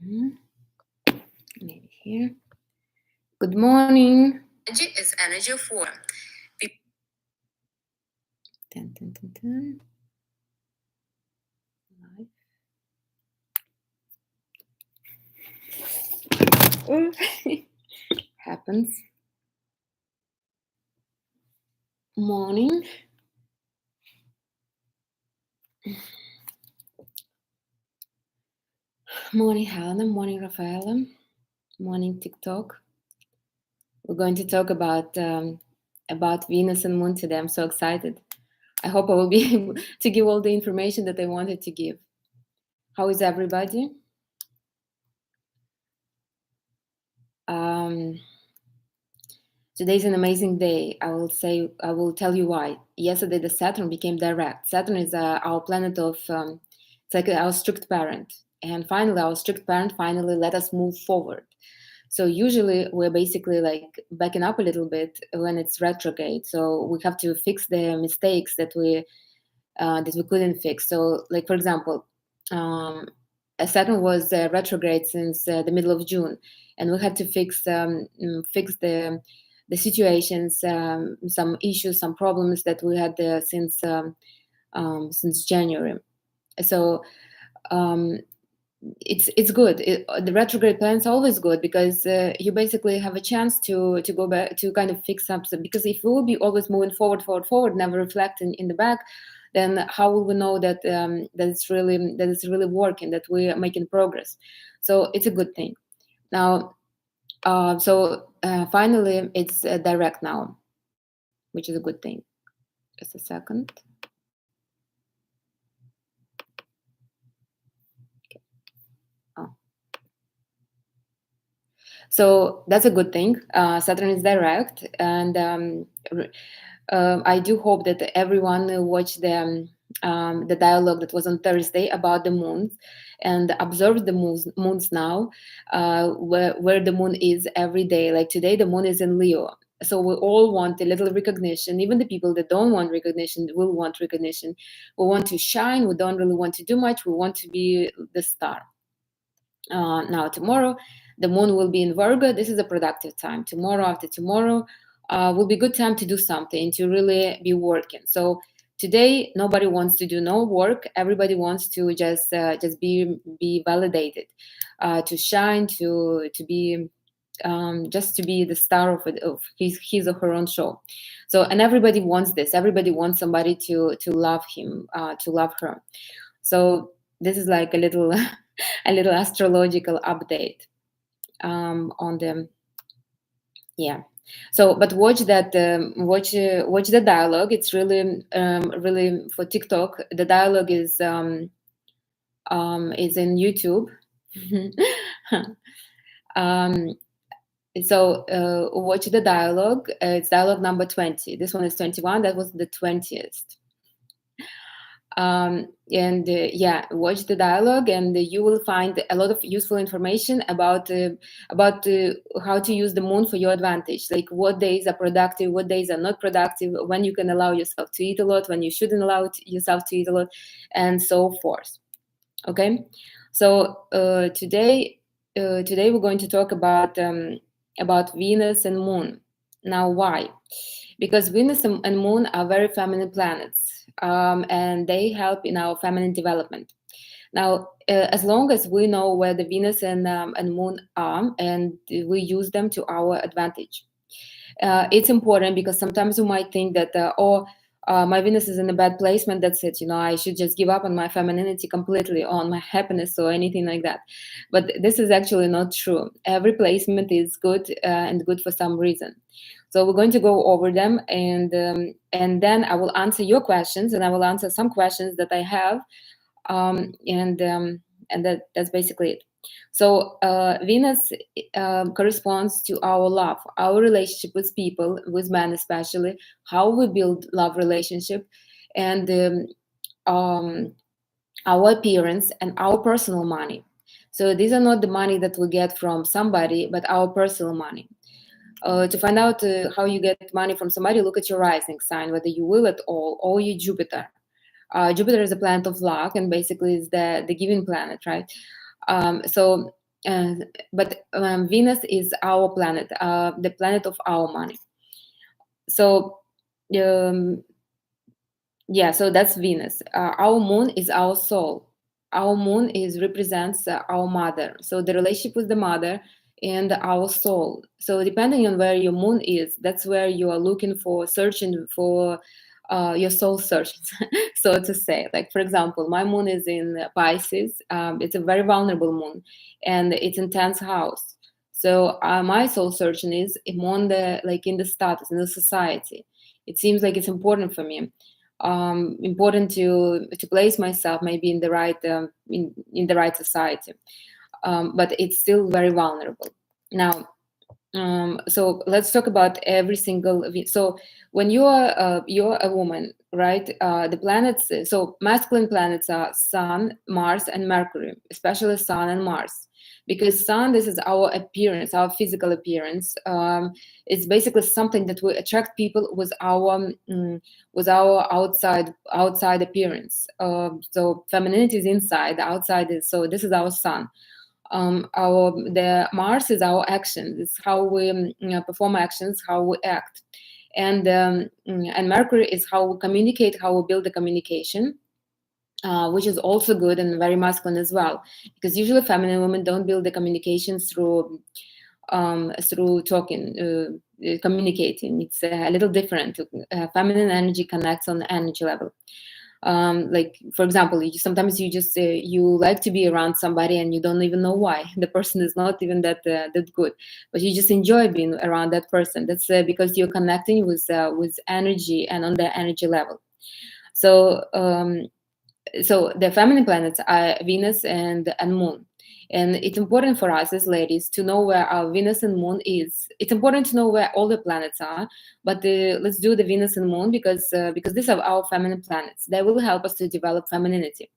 Maybe here. Good morning. Energy is energy of war. Happens. Morning. Morning, Helena. Morning, Rafaela. Morning, TikTok. We're going to talk about Venus and Moon today. I'm so excited. I hope I will be able to give all the information that I wanted to give. How is everybody? Today's an amazing day. I will tell you why. Yesterday, the Saturn became direct. Saturn is our planet of, it's like our strict parent. And finally, our strict parent finally let us move forward. So usually we're basically like backing up a little bit when it's retrograde. So we have to fix the mistakes that we couldn't fix. So, like for example, Saturn was retrograde since the middle of June, and we had to fix the situations, some issues, some problems that we had since January. So it's good. The retrograde plan is always good because you basically have a chance to go back to kind of fix up. Because if we will be always moving forward, never reflecting in the back, then how will we know that that it's really working, that we are making progress? So it's a good thing. Now, finally, it's direct now, which is a good thing. Just a second. So that's a good thing. Saturn is direct, and I do hope that everyone watched the dialogue that was on Thursday about the moons and observe the moons now, where the moon is every day. Like today, the moon is in Leo. So we all want a little recognition. Even the people that don't want recognition will want recognition. We want to shine. We don't really want to do much. We want to be the star. Now tomorrow, the moon will be in Virgo. This is a productive time. Tomorrow, after tomorrow, will be a good time to do something, to really be working. So today, nobody wants to do no work. Everybody wants to just be validated, to shine, to be just to be the star of his or her own show. So, and everybody wants this. Everybody wants somebody to love him, to love her. So this is like a little a little astrological update on the So, but watch that watch the dialogue. It's really really for TikTok. The dialogue is in YouTube. So watch the dialogue. It's dialogue number 20. This one is 21. That was the 20th. Watch the dialogue, and you will find a lot of useful information about how to use the moon for your advantage, like what days are productive, what days are not productive, when you can allow yourself to eat a lot, when you shouldn't allow yourself to eat a lot, and so forth. Okay, so today we're going to talk about Venus and Moon. Now, why? Because Venus and Moon are very feminine planets, and they help in our feminine development. Now, as long as we know where the Venus and Moon are, and we use them to our advantage, it's important, because sometimes we might think that, my Venus is in a bad placement, that's it, I should just give up on my femininity completely, on my happiness or anything like that. But this is actually not true. Every placement is good, and good for some reason. So we're going to go over them, and then I will answer your questions, and I will answer some questions that I have, and that's basically it. So Venus corresponds to our love, our relationship with people, with men especially, how we build love relationship, and our appearance and our personal money. So these are not the money that we get from somebody, but our personal money. To find out how you get money from somebody, look at your rising sign, whether you will at all, or your Jupiter. Jupiter is a planet of luck, and basically is the giving planet, right? So but Venus is our planet, the planet of our money. So um, yeah, so that's Venus. Our moon is our soul. Our moon is represents our mother. So the relationship with the mother and our soul. So depending on where your moon is, that's where you are looking for, searching for your soul searches, so to say. Like for example, my moon is in Pisces. It's a very vulnerable moon, and it's in 10th house. So my soul searching is among the like in the status in the society. It seems like it's important for me, important to place myself maybe in the right in the right society, but it's still very vulnerable. Now, so let's talk about every single so when you're a woman, right? The planets, so masculine planets are Sun, Mars, and Mercury, especially Sun and Mars, because Sun, this is our appearance, our physical appearance. It's basically something that will attract people with our outside appearance. So femininity is inside, the outside is, so this is our Sun. Our the Mars is our actions. It's how we perform actions, how we act, and Mercury is how we communicate, how we build the communication, which is also good and very masculine as well, because usually feminine women don't build the communications through talking, communicating. It's a little different. Feminine energy connects on the energy level. Like for example, sometimes you just you like to be around somebody and you don't even know why. The person is not even that good, but you just enjoy being around that person. That's because you're connecting with energy and on the energy level. So so the feminine planets are Venus and Moon. And it's important for us as ladies to know where our Venus and Moon is. It's important to know where all the planets are, but let's do the Venus and Moon because these are our feminine planets. They will help us to develop femininity.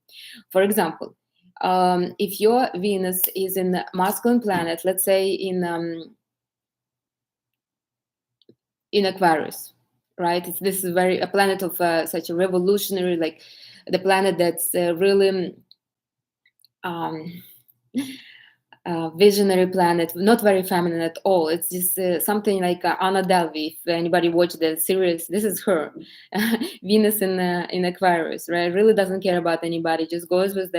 For example, if your Venus is in a masculine planet, let's say in Aquarius, right? This is very a planet of such a revolutionary, like the planet that's really um, visionary planet, not very feminine at all. It's just something like Anna Delvey. If anybody watched the series, this is her, Venus in Aquarius, right? Really doesn't care about anybody, just goes with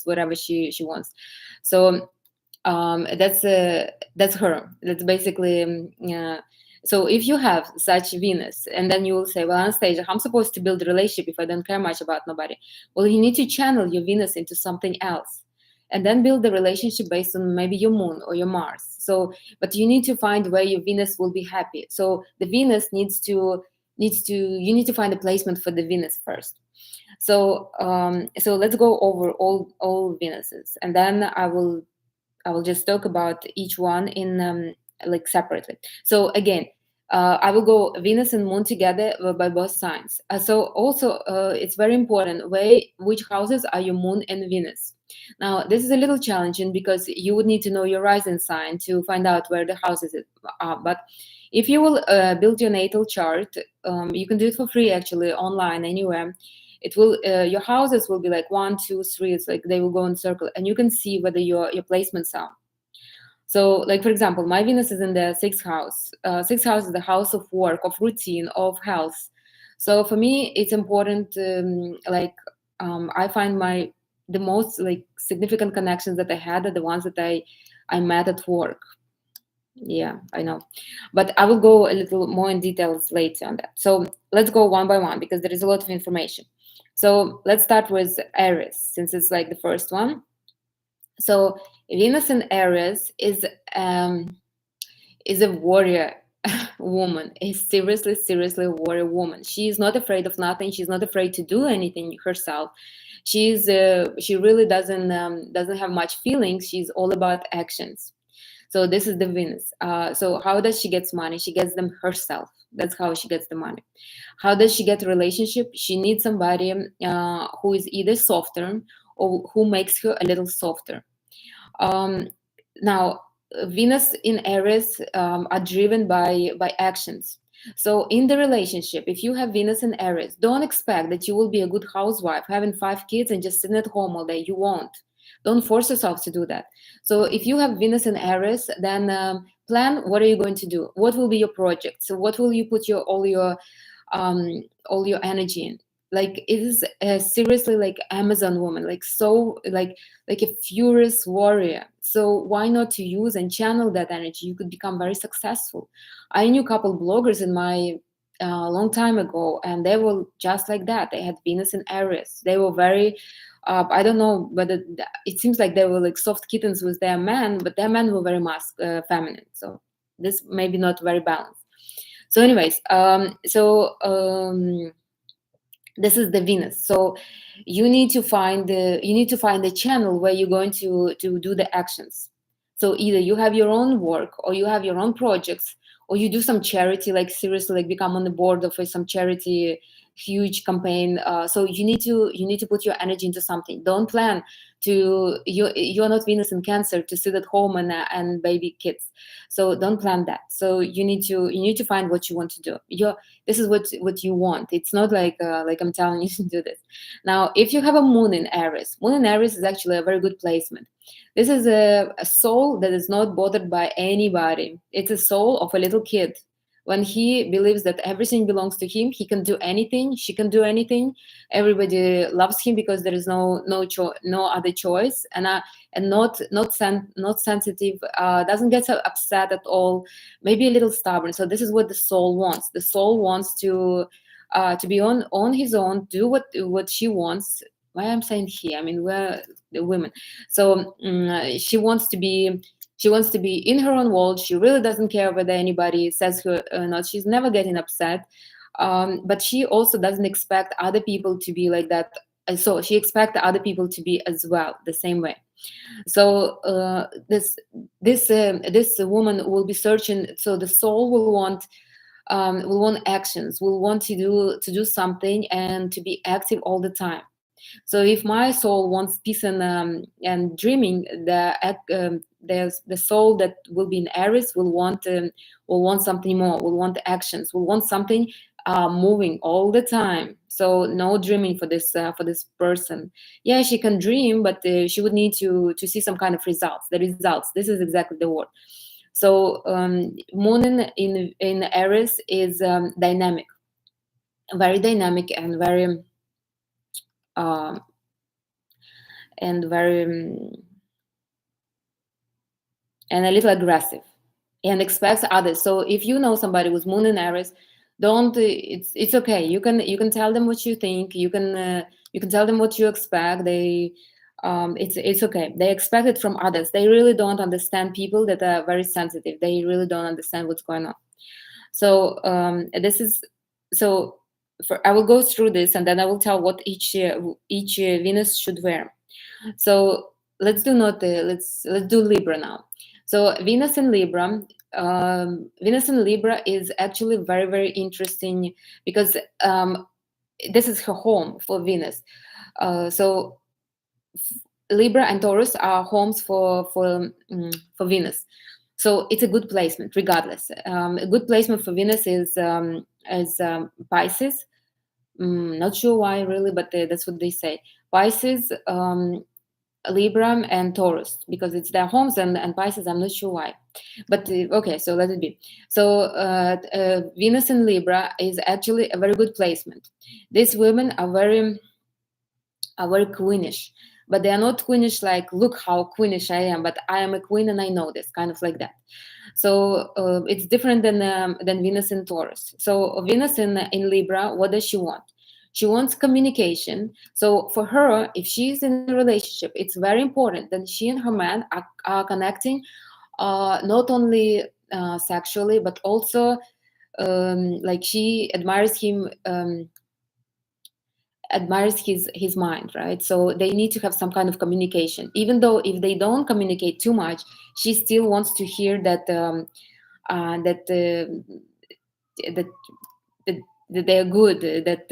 whatever she wants. So that's her. That's basically. So if you have such Venus, and then you will say, well, Anastasia, how I'm supposed to build a relationship if I don't care much about nobody? Well, you need to channel your Venus into something else, and then build the relationship based on maybe your moon or your Mars. So, but you need to find where your Venus will be happy. So the Venus you need to find a placement for the Venus first. So so let's go over all Venuses, and then I will just talk about each one in like separately. So again, I will go Venus and Moon together by both signs. So also, it's very important which houses are your Moon and Venus. Now, this is a little challenging because you would need to know your rising sign to find out where the houses are. But if you will build your natal chart, you can do it for free actually online anywhere. It will your houses will be like 1, 2, 3. It's like they will go in circle, and you can see whether your placements are. So, like for example, my Venus is in the 6th house. 6th house is the house of work, of routine, of health. So for me, it's important. I find the most like significant connections that I had are the ones that I met at work. Yeah, I know, but I will go a little more in details later on that. So let's go one by one because there is a lot of information. So let's start with Aries, since it's like the first one. So Venus in Aries is a warrior woman, a seriously warrior woman. She is not afraid of nothing. She's not afraid to do anything herself. She really doesn't have much feelings. She's all about actions. So this is the Venus. So how does she get money? She gets them herself. That's how she gets the money. How does she get a relationship? She needs somebody who is either softer or who makes her a little softer. Now, Venus in Aries are driven by actions. So in the relationship, if you have Venus in Aries, don't expect that you will be a good housewife having 5 kids and just sitting at home all day. You won't. Don't force yourself to do that. So if you have Venus in Aries, then plan what are you going to do? What will be your project? So what will you put all your energy in? Like it is seriously like Amazon woman, like so like a furious warrior. So why not to use and channel that energy? You could become very successful. I knew a couple bloggers in my long time ago, and they were just like that. They had Venus in Aries. They were very I don't know whether it seems like they were like soft kittens with their men, but their men were very feminine. So this maybe not very balanced. So anyways, this is the Venus. So you need to find the channel where you're going to do the actions. So either you have your own work, or you have your own projects, or you do some charity, like seriously, like become on the board of some charity huge campaign. So you need to put your energy into something. Don't plan to you're not Venus in Cancer to sit at home and baby kids. So don't plan that. So you need to find what you want to do. This is what you want. It's not like I'm telling you to do this. Now, if you have a moon in Aries is actually a very good placement. This is a soul that is not bothered by anybody. It's a soul of a little kid. When he believes that everything belongs to him, he can do anything, she can do anything. Everybody loves him because there is no other choice, and not sensitive, doesn't get so upset at all, maybe a little stubborn. So this is what the soul wants. The soul wants to be on his own, do what she wants. Why I'm saying he? I mean, we're the women. So she wants to be in her own world. She really doesn't care whether anybody says her or not. She's never getting upset. But she also doesn't expect other people to be like that. So she expects other people to be as well, the same way. So this woman will be searching. So the soul will want actions, will want to do something and to be active all the time. So if my soul wants peace and dreaming, there's the soul that will be in Aries will want something more, will want actions, will want something moving all the time. So no dreaming for this person. Yeah, she can dream, but she would need to see some kind of results. The results. This is exactly the word. So Moon in Aries is dynamic, very dynamic, um, and very and a little aggressive, and expects others. So if you know somebody with Moon in Aries, don't it's okay. You can tell them what you think. You can tell them what you expect. It's okay. They expect it from others. They really don't understand people that are very sensitive. They really don't understand what's going on. So this is so. I will go through this, and then I will tell what each Venus should wear. So let's do Libra now. So Venus in Libra is actually very, very interesting because this is her home for Venus. So Libra and Taurus are homes for Venus. So it's a good placement, regardless. A good placement for Venus is Pisces. Not sure why really, but that's what they say. Pisces, Libra, and Taurus, because it's their homes, and Pisces, I'm not sure why. But okay, so let it be. So Venus in Libra is actually a very good placement. These women are very queenish, but they are not queenish like, look how queenish I am, but I am a queen and I know this, kind of like that. So it's different than Venus in Taurus. So Venus in Libra, what does she want? She wants communication. So for her, if she's in a relationship, it's very important that she and her man are connecting, not only sexually, but also like she admires him. Admires his mind, right? So they need to have some kind of communication, even though if they don't communicate too much, she still wants to hear that that that they're good, that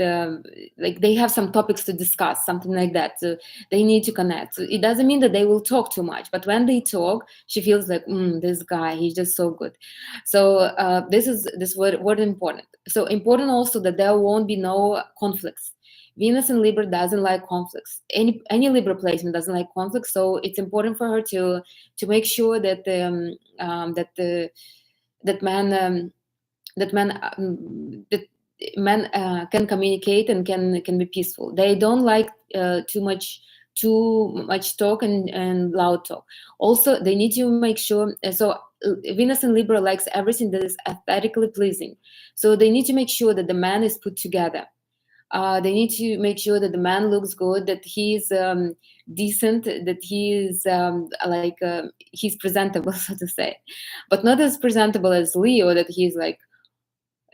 like they have some topics to discuss, something like that. So they need to connect. So it doesn't mean that they will talk too much, but when they talk, she feels like, this guy, he's just so good. So this word important. So important also that there won't be no conflicts. Venus in Libra doesn't like conflicts. Any Libra placement doesn't like conflicts. So it's important for her to make sure that that the that man that men can communicate and can be peaceful. They don't like too much talk and loud talk. Also, they need to make sure. Venus in Libra likes everything that is aesthetically pleasing. So they need to make sure that the man is put together. They need to make sure that the man looks good, that he's decent, that he is he's presentable, so to say, but not as presentable as Leo, that he's like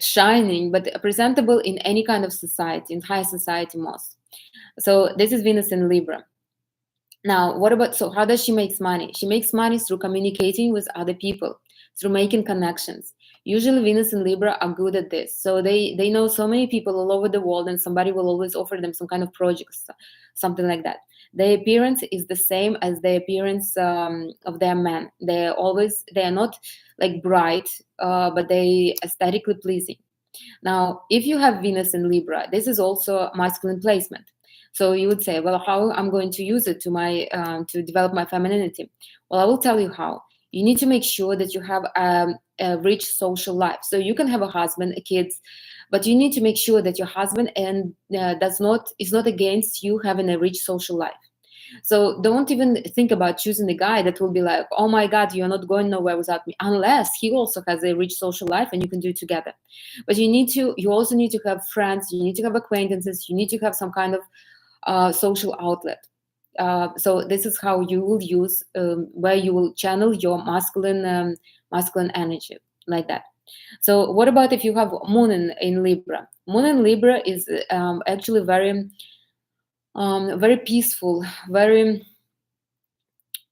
shining, but presentable in any kind of society, in high society most. So this is Venus in Libra. Now, what about, so how does she make money? She makes money through communicating with other people, through making connections. Usually Venus and Libra are good at this. So they know so many people all over the world, and somebody will always offer them some kind of projects, something like that. Their appearance is the same as the appearance of their man. They are not like bright, but they aesthetically pleasing. Now, if you have Venus in Libra, this is also masculine placement. So you would say, well, how I'm going to use it to develop my femininity? Well, I will tell you how. You need to make sure that you have a rich social life. So you can have a husband, kids, but you need to make sure that your husband is not against you having a rich social life. So don't even think about choosing a guy that will be like, oh my God, you're not going nowhere without me, unless he also has a rich social life and you can do it together. But you also need to have friends, you need to have acquaintances, you need to have some kind of social outlet. So this is how you will use, where you will channel your masculine energy, like that. So what about if you have Moon in Libra? Moon in Libra is actually very peaceful, very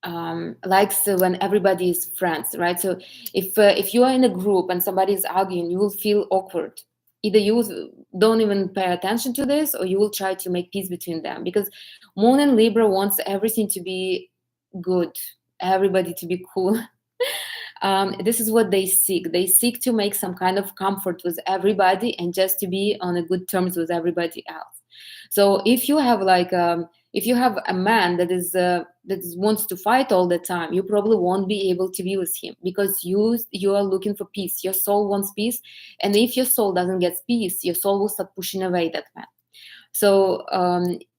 likes when everybody is friends, right? So if you are in a group and somebody is arguing, you will feel awkward. Either you don't even pay attention to this, or you will try to make peace between them, because Moon in Libra wants everything to be good, everybody to be cool. This is what they seek. They seek to make some kind of comfort with everybody and just to be on a good terms with everybody else. So if you have a man that wants to fight all the time, you probably won't be able to be with him, because you are looking for peace. Your soul wants peace, and if your soul doesn't get peace, your soul will start pushing away that man. So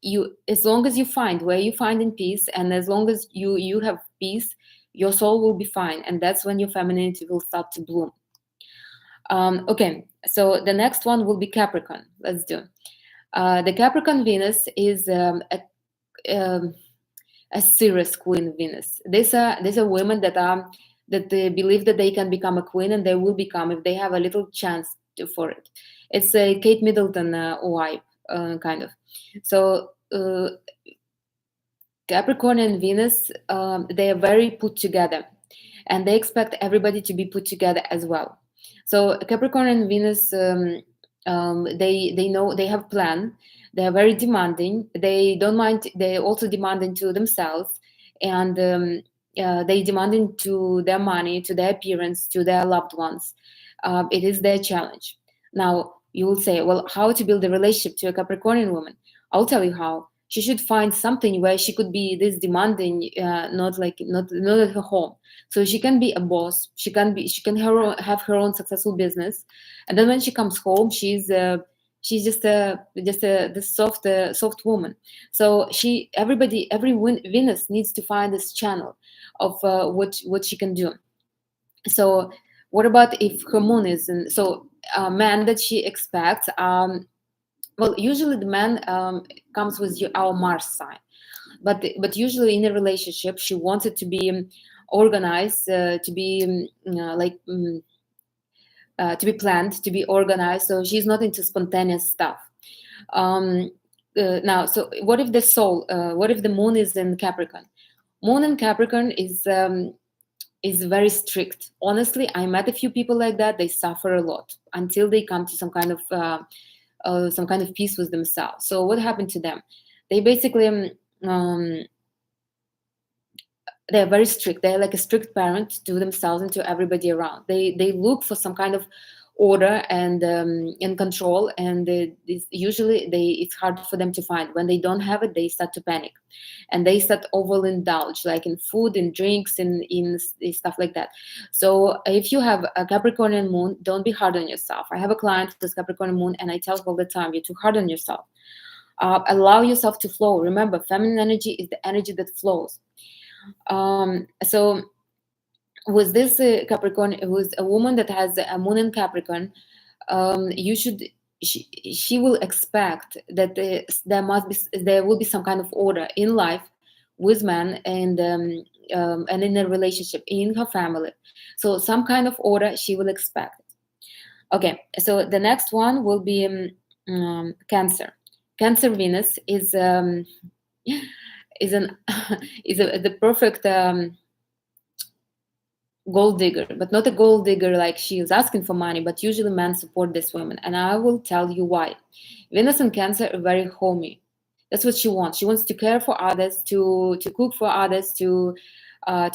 you, as long as you find where you find in peace, and as long as you have peace, your soul will be fine, and that's when your femininity will start to bloom. Okay, so the next one will be Capricorn. Let's do. The Capricorn Venus is um, a serious queen Venus. These are women that they believe that they can become a queen, and they will become if they have a little chance for it. It's a Kate Middleton wife, kind of. So Capricorn and Venus, they are very put together, and they expect everybody to be put together as well. So Capricorn and Venus, they know, they have plan. They are very demanding. They don't mind. They also demanding to themselves, and they demanding to their money, to their appearance, to their loved ones. It is their challenge. Now you will say, well, how to build a relationship to a Capricornian woman? I'll tell you how. She should find something where she could be this demanding, not at her home. So she can be a boss. She can have her own successful business, and then when she comes home, she's just this soft woman. So every Venus needs to find this channel of what she can do. So what about if her moon is in? So man that she expects. Well, usually the man comes with our Mars sign, but usually in a relationship, she wants it to be organized, to be to be planned, to be organized. So she's not into spontaneous stuff. Now, so what if the moon is in Capricorn? Moon in Capricorn is is very strict. Honestly, I met a few people like that. They suffer a lot until they come to some kind of peace with themselves. So what happened to them? They basically they're very strict. They're like a strict parent to themselves and to everybody around. They look for some kind of order and control, and usually it's hard for them to find. When they don't have it, they start to panic, and they start overly indulge, like in food, in drinks, in stuff like that. So if you have a Capricornian moon, don't be hard on yourself. I have a client with Capricornian moon, and I tell her all the time, you're too hard on yourself. Allow yourself to flow. Remember, feminine energy is the energy that flows. So with this Capricorn, with a woman that has a moon in Capricorn, you should she will expect that there will be some kind of order in life with men and in a relationship in her family. So some kind of order she will expect. Okay, so the next one will be Cancer. Cancer Venus is is an the perfect gold digger, but not a gold digger like she is asking for money, but usually men support this woman, and I will tell you why. Venus and Cancer are very homey. That's what she wants. She wants to care for others, to cook for others, to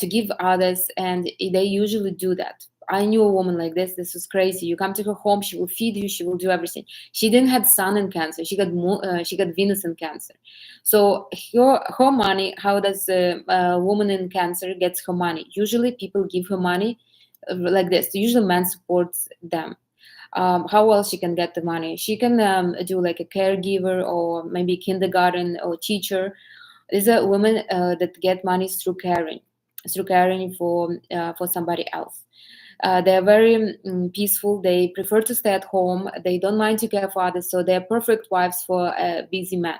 give others, and they usually do that. I knew a woman like this. This was crazy. You come to her home, she will feed you, she will do everything. She didn't have Sun in Cancer. She got Venus in Cancer. So her money. How does a woman in Cancer gets her money? Usually, people give her money like this. Usually, man supports them. How else she can get the money? She can do like a caregiver or maybe kindergarten or teacher. These are women that get money through caring for somebody else. They're very peaceful. They prefer to stay at home. They don't mind to care for others. So they're perfect wives for a busy man,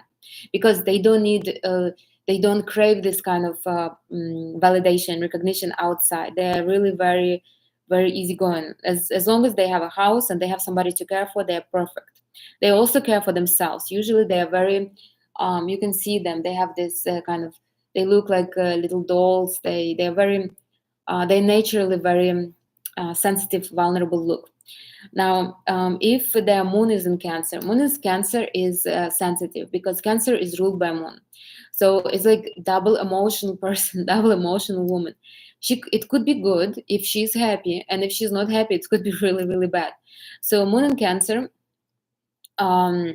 because they don't need. They don't crave this kind of validation, recognition outside. They're really very, very easygoing. As long as they have a house and they have somebody to care for, they're perfect. They also care for themselves. Usually, they are very. You can see them. They have this kind of. They look like little dolls. They're very. They're naturally very sensitive, vulnerable look. Now, if their moon is in Cancer, Cancer is sensitive because Cancer is ruled by moon. So it's like double emotional person, double emotional woman. It could be good if she's happy, and if she's not happy, it could be really, really bad. So moon in Cancer, um,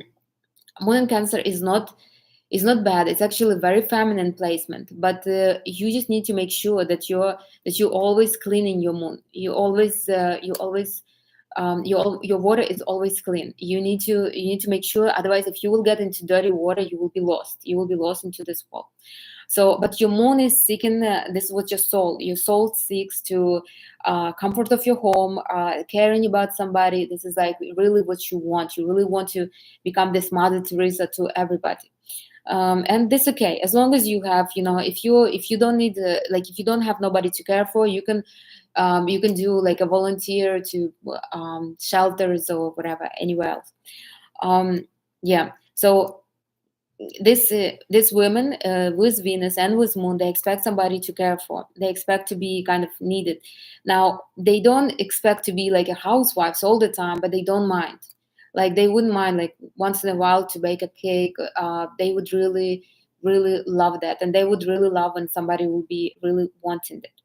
moon in Cancer is not bad. It's actually a very feminine placement, but you just need to make sure that you always cleaning your moon. Your water is always clean. You need to make sure. Otherwise, if you will get into dirty water, you will be lost. You will be lost into this wall. So, but your moon is seeking. This is what your soul seeks to comfort of your home, caring about somebody. This is like really what you want. You really want to become this Mother Teresa to everybody. And this okay, as long as you have, if you don't need like if you don't have nobody to care for, you can do like a volunteer to shelters or whatever, anywhere else. Yeah, so this women with Venus and with Moon, they expect somebody to care for. They expect to be kind of needed. Now they don't expect to be like a housewives all the time, but they don't mind. Like they wouldn't mind like once in a while to bake a cake. They would really, really love that, and they would really love when somebody would be really wanting it.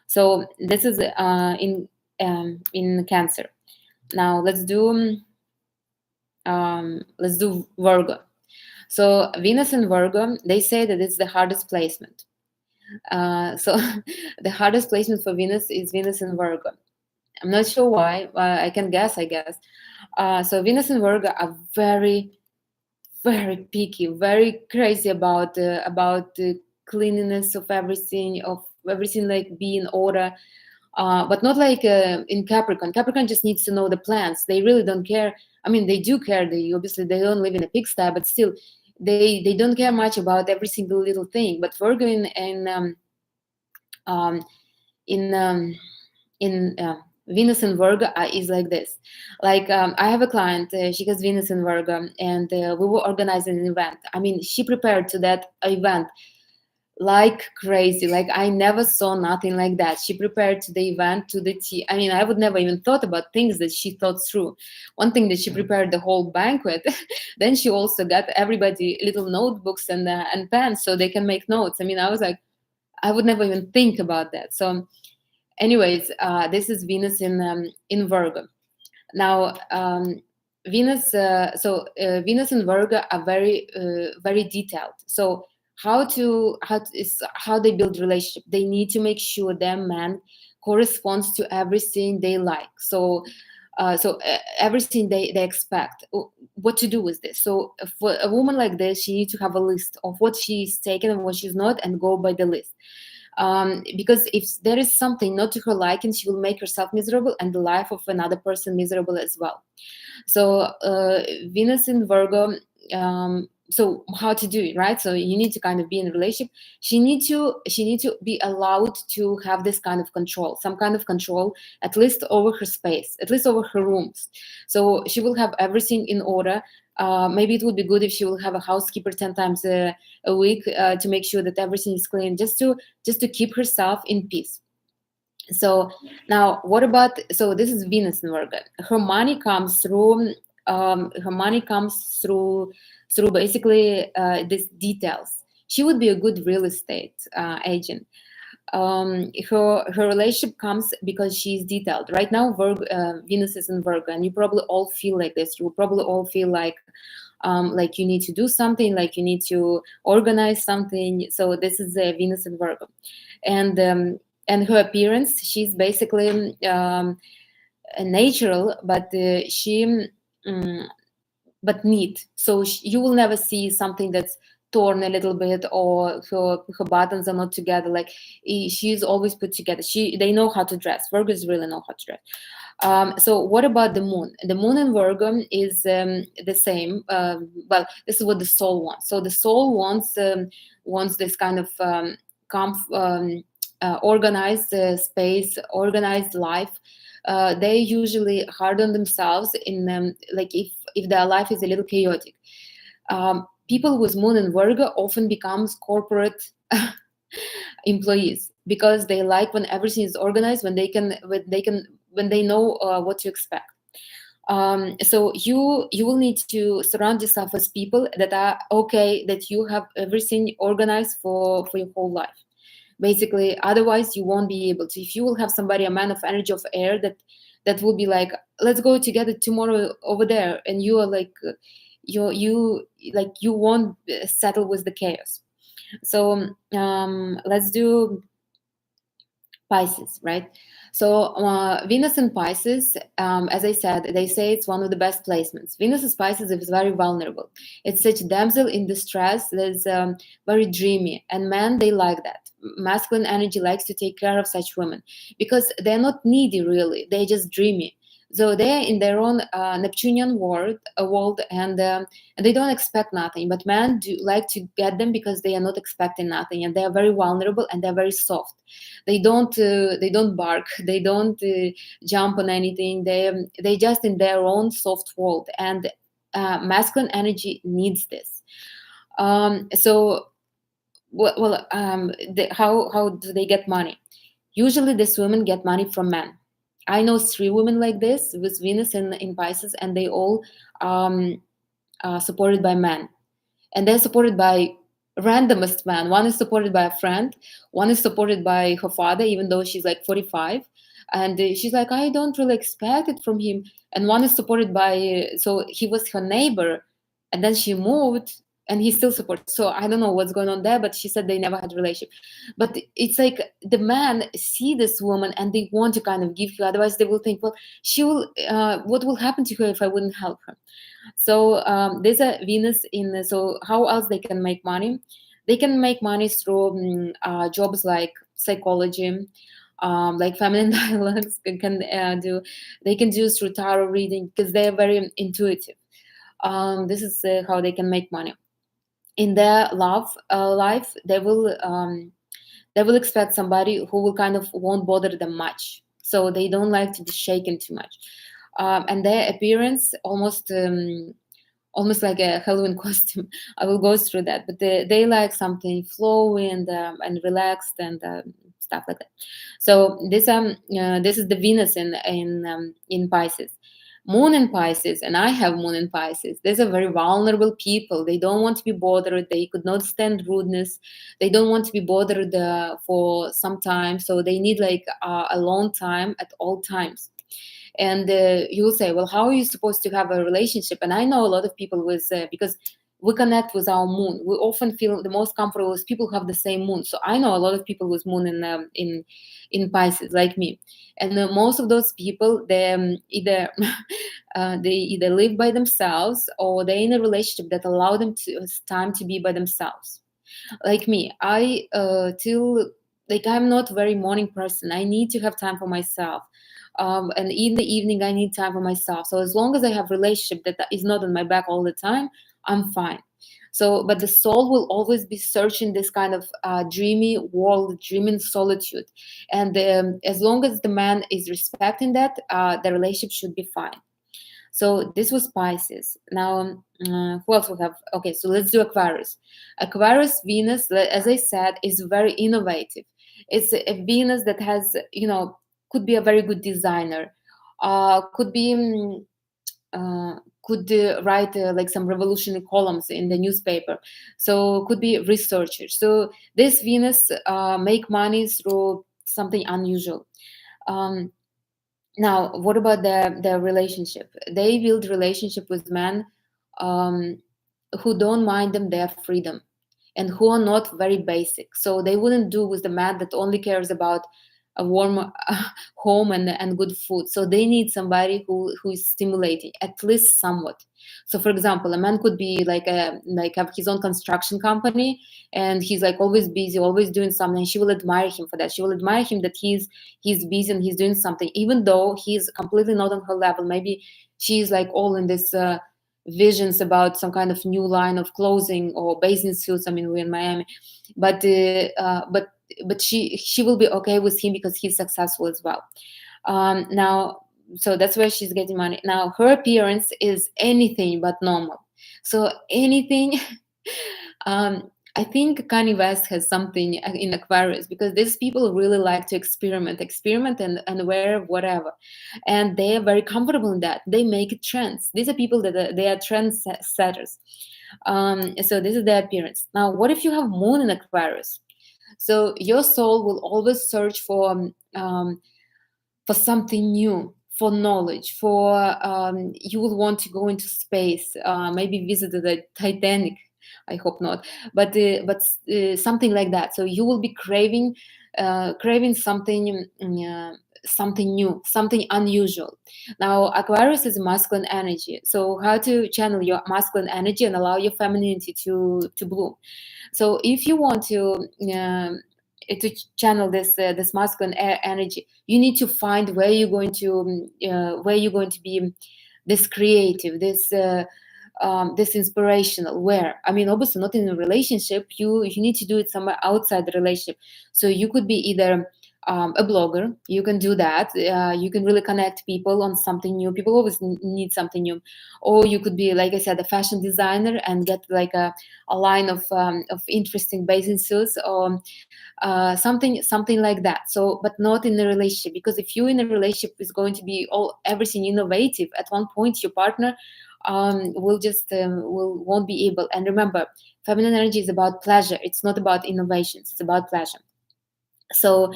So this is in Cancer. Now let's do Virgo. So Venus in Virgo, they say that it's the hardest placement. So the hardest placement for Venus is Venus in Virgo. I'm not sure why. I can guess, I guess. So Venus and Virgo are very, very picky, very crazy about the cleanliness of everything like be in order. But not like in Capricorn. Capricorn just needs to know the plans. They really don't care. I mean, they do care. They obviously they don't live in a pigsty, but still, they don't care much about every single little thing. But Virgo in Venus and Virgo is like this. Like I have a client, she has Venus and Virgo, and we were organizing an event. I mean, she prepared to that event like crazy. Like I never saw nothing like that. She prepared to the event to the T. I mean, I would never even thought about things that she thought through. One thing that she prepared the whole banquet. Then she also got everybody little notebooks and pens so they can make notes. I mean, I was like, I would never even think about that. So, anyways, this is Venus in Virgo. Now, Venus and Virgo are very detailed. So how they build relationship. They need to make sure their man corresponds to everything they like. Everything they expect. What to do with this? So for a woman like this, she needs to have a list of what she's taken and what she's not, and go by the list. Because if there is something not to her liking, she will make herself miserable and the life of another person miserable as well. So Venus in Virgo. So how to do it, right? So you need to kind of be in a relationship. She need to be allowed to have this kind of control, some kind of control, at least over her space, at least over her rooms. So she will have everything in order. Maybe it would be good if she will have a housekeeper 10 times a week to make sure that everything is clean, just to keep herself in peace. So now what about, so this is Venus in Virgo. Her money comes through through basically these details. She would be a good real estate agent. Her relationship comes because she's detailed. Right now, Venus is in Virgo, and you probably all feel like this. You probably all feel like you need to do something, like you need to organize something. So this is Venus in Virgo, and her appearance, she's basically natural, but but neat. So you will never see something that's torn a little bit, or her buttons are not together. Like she's always put together. They know how to dress. Virgos really know how to dress. So what about the moon? The moon in Virgo is the same. Well, this is what the soul wants. So the soul wants this kind of organized space, organized life. They usually hard on themselves in like if their life is a little chaotic. People with moon in Virgo often becomes corporate employees, because they like when everything is organized, when they know what to expect. So you will need to surround yourself with people that are okay, that you have everything organized for your whole life. Basically, otherwise you won't be able to. If you will have somebody, a man of energy of air, that will be like, let's go together tomorrow over there, and you are like, you won't settle with the chaos. So let's do Pisces, right? So Venus in Pisces, as I said, they say it's one of the best placements. Venus in Pisces is very vulnerable. It's such damsel in distress that's very dreamy, and men, they like that. Masculine energy likes to take care of such women because they're not needy really, they're just dreamy. So they're in their own Neptunian world, and they don't expect nothing. But men do like to get them because they are not expecting nothing, and they are very vulnerable and they're very soft. They don't bark, they don't jump on anything. They just in their own soft world, and masculine energy needs this. So how do they get money? Usually these women get money from men. I know 3 women like this with Venus in Pisces, and they all are supported by men. And they're supported by randomest man. One is supported by a friend. One is supported by her father, even though she's like 45. And she's like, I don't really expect it from him. And one is supported by, so he was her neighbor, and then she moved, and he still supports. So I don't know what's going on there, but she said they never had a relationship. But it's like the man see this woman and they want to kind of give her. Otherwise, they will think, well, she will. What will happen to her if I wouldn't help her? So there's a Venus in. So how else they can make money? They can make money through jobs like psychology, like feminine dialogues. They can do through tarot reading because they are very intuitive. This is how they can make money. In their love life, they will expect somebody who will kind of won't bother them much. So they don't like to be shaken too much. And their appearance almost like a Halloween costume. I will go through that, but they like something flowy and relaxed and stuff like that. So this is the Venus in Pisces. Moon in Pisces, and I have Moon in Pisces. These are very vulnerable people. They don't want to be bothered. They could not stand rudeness. They don't want to be bothered for some time. So they need like alone time at all times. And you'll say, well, how are you supposed to have a relationship? And I know a lot of people with because we connect with our moon. We often feel the most comfortable with people who have the same moon. So I know a lot of people with moon in Pisces, like me. And most of those people, either they either live by themselves or they're in a relationship that allow them to time to be by themselves. Like me, I till like I'm not a very morning person. I need to have time for myself. And in the evening I need time for myself. So as long as I have relationship that is not on my back all the time, I'm fine. So but the soul will always be searching this kind of dreamy world, dreaming solitude. And as long as the man is respecting that, the relationship should be fine. So this was Pisces. Now, who else we have? Okay, so let's do Aquarius. Aquarius Venus, as I said, is very innovative. It's a Venus that has, could be a very good designer, could be, could write like some revolutionary columns in the newspaper. So could be researcher. So this Venus make money through something unusual. Um, Now, what about their relationship? They build relationship with men um, who don't mind them their freedom and who are not very basic. So they wouldn't do with the man that only cares about a warm home and good food. So they need somebody who is stimulating at least somewhat. So for example, a man could be like have his own construction company and he's like always busy, always doing something. She will admire him for that. She will admire him that he's busy and he's doing something, even though he's completely not on her level. Maybe she's like all in this visions about some kind of new line of clothing or bathing suits. I mean, we're in Miami, but but she will be okay with him because he's successful as well. Now, so that's where she's getting money. Now, her appearance is anything but normal. So anything. I think Kanye West has something in Aquarius because these people really like to experiment and wear whatever. And they are very comfortable in that. They make it trends. These are people that they are trendsetters. So this is their appearance. Now, what if you have Moon in Aquarius? So your soul will always search for something new, for knowledge, for you will want to go into space, maybe visit the Titanic. I hope not, but something like that. So you will be craving something. Something new, something unusual. Now, Aquarius is masculine energy. So, how to channel your masculine energy and allow your femininity to bloom? So, if you want to channel this masculine energy, you need to find where you're going to be this creative, this inspirational. Where, I mean, obviously not in a relationship. You need to do it somewhere outside the relationship. So you could be either a blogger. You can do that. You can really connect people on something new. People always need something new. Or you could be, like I said, a fashion designer and get like a line of interesting bathing suits or something like that. So, but not in a relationship, because if you in a relationship is going to be everything innovative, at one point your partner will just won't be able. And remember, feminine energy is about pleasure. It's not about innovations. It's about pleasure. So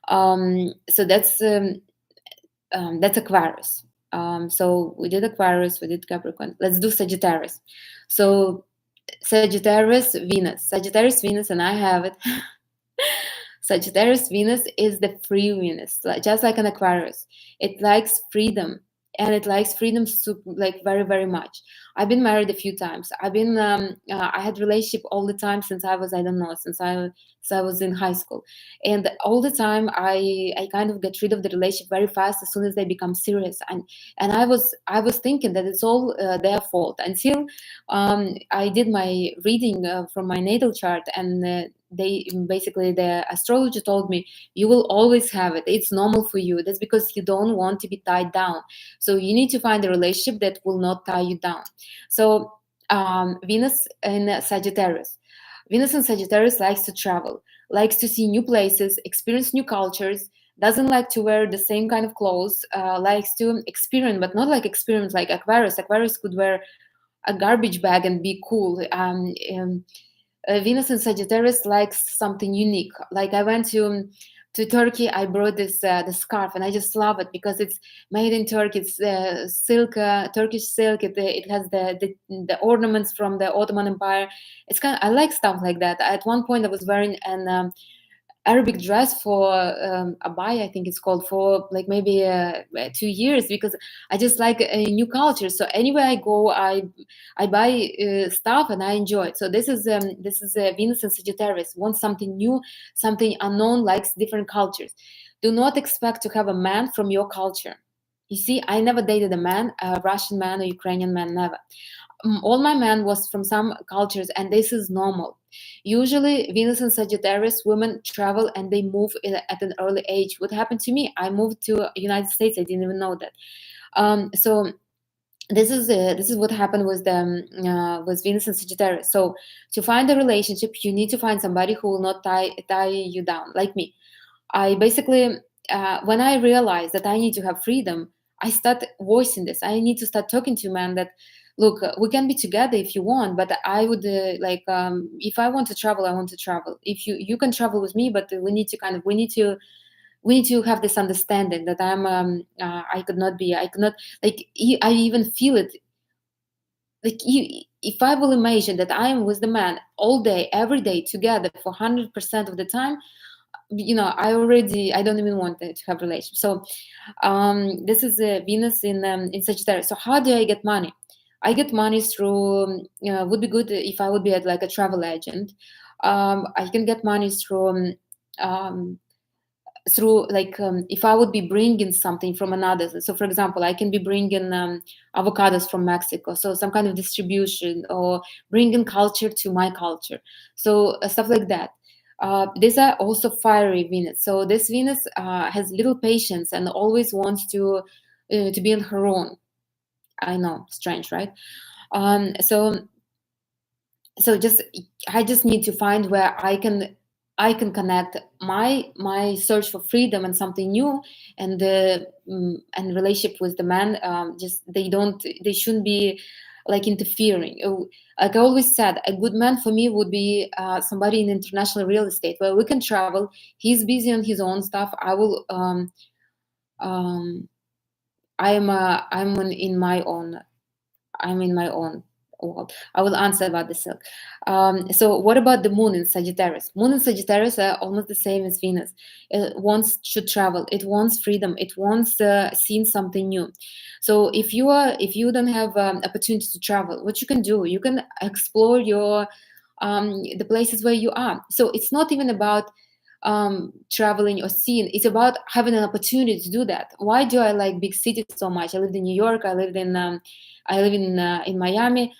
so that's Aquarius. So we did Aquarius, we did Capricorn. Let's do Sagittarius. So Sagittarius Venus, and I have it. Sagittarius Venus is the free Venus, just like an Aquarius. It likes freedom, and it likes freedom like very, very much. I've been married a few times. I had relationship all the time since I was, I don't know, since I was in high school, and all the time I kind of get rid of the relationship very fast as soon as they become serious. And I was thinking that it's all their fault until I did my reading from my natal chart, and the astrologer told me, you will always have it. It's normal for you. That's because you don't want to be tied down. So you need to find a relationship that will not tie you down. So Venus in Sagittarius. Venus in Sagittarius likes to travel, likes to see new places, experience new cultures, doesn't like to wear the same kind of clothes, likes to experiment, but not like experiment like Aquarius. Aquarius could wear a garbage bag and be cool. Venus in Sagittarius likes something unique. Like I went to Turkey, I brought this the scarf, and I just love it because it's made in Turkey. It's silk, Turkish silk. It has the ornaments from the Ottoman Empire. It's kind of, I like stuff like that. At one point, I was wearing an Arabic dress for abaya, I think it's called, for like maybe 2 years, because I just like a new culture. So anywhere I go, I buy stuff and I enjoy it. So this is Venus and Sagittarius, wants something new, something unknown, likes different cultures. Do not expect to have a man from your culture. You see, I never dated a man, a Russian man or Ukrainian man, never. All my men was from some cultures, and this is normal. Usually Venus and Sagittarius women travel and they move at an early age. What happened to me, I moved to United States, I didn't even know that. So this is what happened with Venus and Sagittarius. So to find a relationship, you need to find somebody who will not tie you down, like me. I basically, when I realized that I need to have freedom, I start voicing this. I need to start talking to men that, look, we can be together if you want, but I would if I want to travel, I want to travel. If you can travel with me, but we need to have this understanding that I could not, I even feel it. Like if I will imagine that I am with the man all day, every day together for 100% of the time, I don't even want to have relationship. So this is Venus in Sagittarius. So how do I get money? I get money through, would be good if I would be at like a travel agent. I can get money um, through if I would be bringing something from another. So for example, I can be bringing avocados from Mexico, so some kind of distribution, or bringing culture to my culture. So stuff like that. These are also fiery Venus. So this Venus has little patience and always wants to be on her own. I know, strange, right? So just I just need to find where I can connect my search for freedom and something new, and relationship with the man. Just they shouldn't be like interfering. Like I always said, a good man for me would be somebody in international real estate where we can travel. He's busy on his own stuff. I will. In my own. I'm in my own world. I will answer about the silk. So what about the moon in Sagittarius? Moon in Sagittarius are almost the same as Venus. It wants to travel. It wants freedom. It wants seeing something new. So if you don't have opportunity to travel, what you can do, you can explore the places where you are. So it's not even about traveling or seeing. It's about having an opportunity to do that. Why do I like big cities so much? I lived in New York. I live in Miami,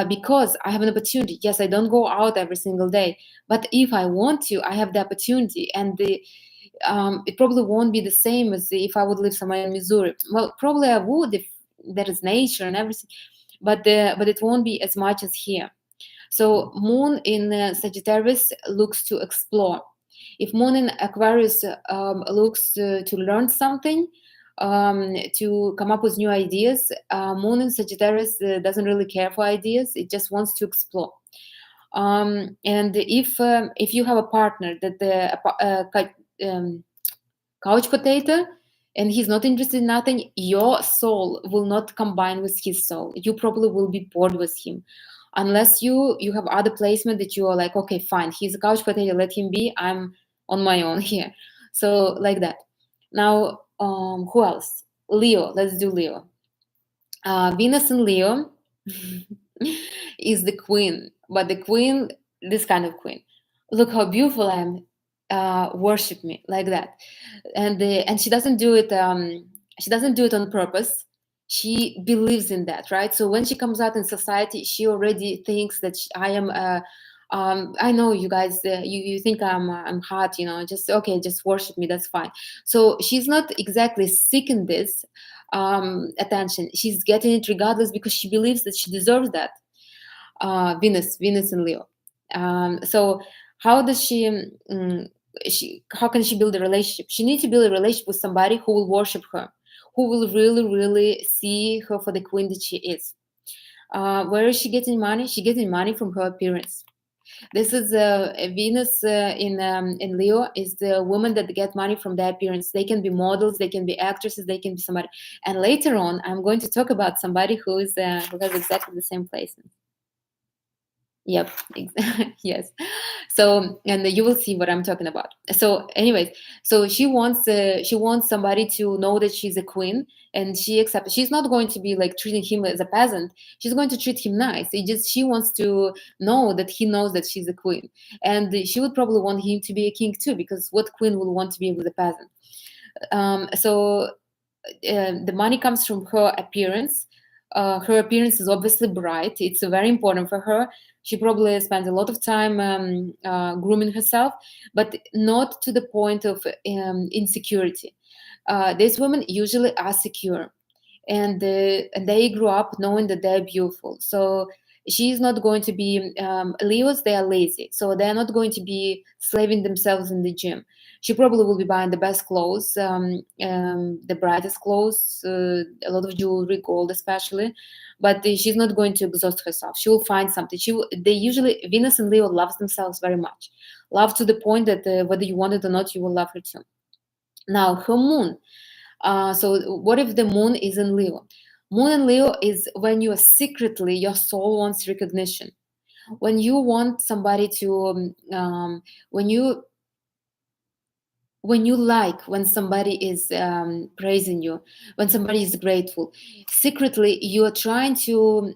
because I have an opportunity. Yes, I don't go out every single day, but if I want to, I have the opportunity, and it probably won't be the same as if I would live somewhere in Missouri. Well, probably I would if there is nature and everything, but it won't be as much as here. So Moon in Sagittarius looks to explore. If Moon in Aquarius looks to learn something, to come up with new ideas, Moon in Sagittarius doesn't really care for ideas. It just wants to explore. And if you have a partner that couch potato, and he's not interested in nothing, your soul will not combine with his soul. You probably will be bored with him, unless you have other placement that you are like, okay, fine, he's a couch potato, let him be, I'm on my own here. So like that. Now who else? Leo. Let's do Leo. Venus in Leo is the queen, but the queen, this kind of queen. Look how beautiful I am. Worship me, like that. And she doesn't do it. She doesn't do it on purpose. She believes in that, right? So when she comes out in society, she already thinks that I am. I know you guys. You think I'm hot, Just okay, just worship me. That's fine. So she's not exactly seeking this attention. She's getting it regardless because she believes that she deserves that. Venus in Leo. So how does how can she build a relationship? She needs to build a relationship with somebody who will worship her, who will really, really see her for the queen that she is. Where is she getting money? She getting money from her appearance. This is Venus in Leo is the woman that get money from their appearance. They can be models, they can be actresses, they can be somebody. And later on, I'm going to talk about somebody who has exactly the same placement. Yep. Yes. So, and you will see what I'm talking about. So, anyways, so she wants somebody to know that she's a queen, and she accepts. She's not going to be like treating him as a peasant. She's going to treat him nice. She wants to know that he knows that she's a queen, and she would probably want him to be a king too, because what queen will want to be with a peasant? The money comes from her appearance. Her appearance is obviously bright. It's very important for her. She probably spends a lot of time grooming herself, but not to the point of insecurity. These women usually are secure, and they grew up knowing that they're beautiful. So she's not going to be Leos. They are lazy, so they're not going to be slaving themselves in the gym. She probably will be buying the best clothes, the brightest clothes, a lot of jewelry, gold especially. But she's not going to exhaust herself. She will find something. They usually Venus and Leo loves themselves very much, love to the point that whether you want it or not, you will love her too. Now her moon. So what if the moon is in Leo? Moon in Leo is when you are secretly your soul wants recognition. When you want somebody to when you like when somebody is praising you, when somebody is grateful, secretly you are trying to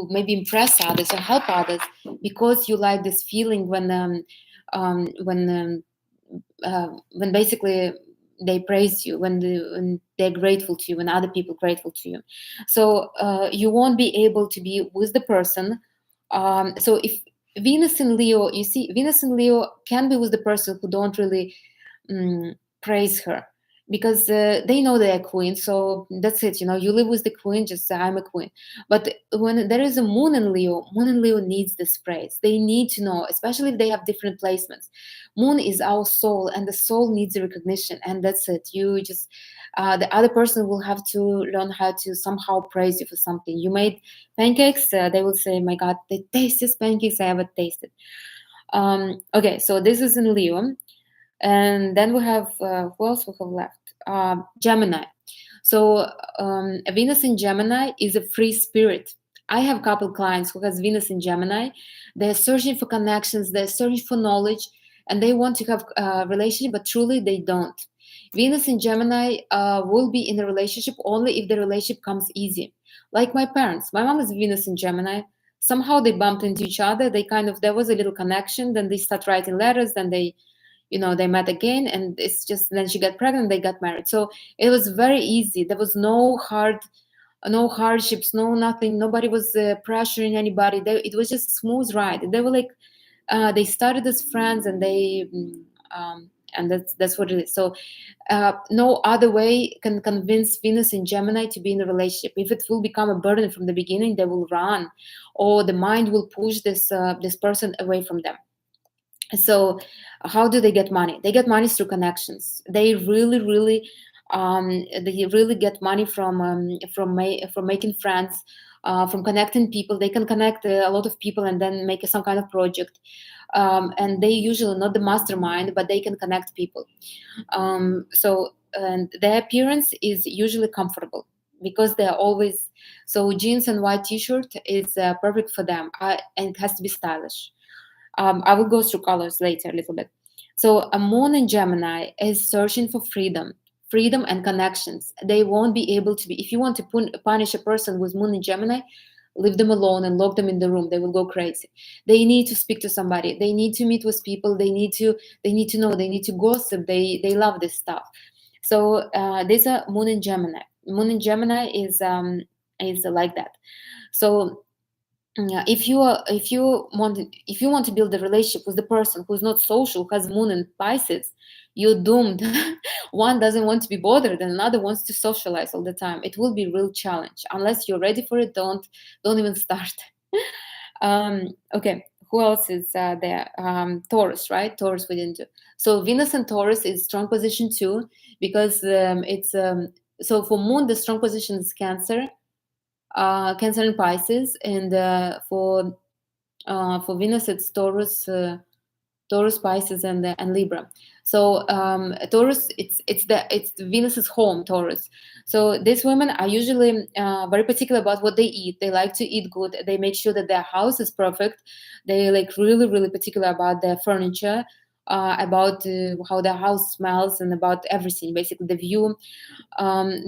maybe impress others or help others, because you like this feeling when basically they praise you, when they're grateful to you, when other people grateful to you. So you won't be able to be with the person. So if Venus in Leo, you see, Venus in Leo can be with the person who don't really praise her, because they know they're a queen, so that's it. You live with the queen, just say I'm a queen. But when there is a moon in Leo, needs this praise. They need to know, especially if they have different placements. Moon is our soul, and the soul needs the recognition, and that's it. You just the other person will have to learn how to somehow praise you for something. You made pancakes, they will say, my god, the tastiest pancakes I ever tasted. Okay, so this is in Leo. And then we have who else we have left? Gemini. So Venus in Gemini is a free spirit. I have a couple clients who has Venus in Gemini. They're searching for connections, they're searching for knowledge, and they want to have a relationship, but truly they don't. Venus in Gemini will be in a relationship only if the relationship comes easy. Like my parents. My mom is Venus in Gemini. Somehow they bumped into each other. There was a little connection. Then they start writing letters. Then they met again, and it's just then she got pregnant, they got married. So it was very easy. There was no hardships, no nothing. Nobody was pressuring anybody. It was just a smooth ride. They were like they started as friends, and that's what it is. So no other way can convince Venus in Gemini to be in a relationship. If it will become a burden from the beginning, they will run, or the mind will push this person away from them. So how do they get money? They get money through connections. They really get money from making friends, from connecting people. They can connect a lot of people and then make some kind of project. And they usually not the mastermind, but they can connect people. And their appearance is usually comfortable, because they're always, so jeans and white t-shirt is perfect for them, and it has to be stylish. I will go through colors later a little bit. So a moon in Gemini is searching for freedom and connections. They won't be able to be, if you want to punish a person with moon in Gemini, leave them alone and lock them in the room. They will go crazy. They need to speak to somebody. They need to meet with people. They need to know. They need to gossip. They love this stuff. So these are moon in Gemini. Moon in Gemini is like that. So if you want to build a relationship with the person who's not social, who has moon in Pisces, you're doomed. One doesn't want to be bothered, and another wants to socialize all the time. It will be a real challenge. Unless you're ready for it, don't even start. Okay, who else is there? Taurus, right? Taurus we didn't do. So Venus and Taurus is strong position too, because it's so for Moon the strong position is Cancer, Cancer and Pisces, and for Venus it's Taurus, Taurus, Pisces, and Libra. So Taurus, it's Venus's home, Taurus. So these women are usually very particular about what they eat. They like to eat good. They make sure that their house is perfect. They like really particular about their furniture, about how their house smells, and about everything. Basically, the view.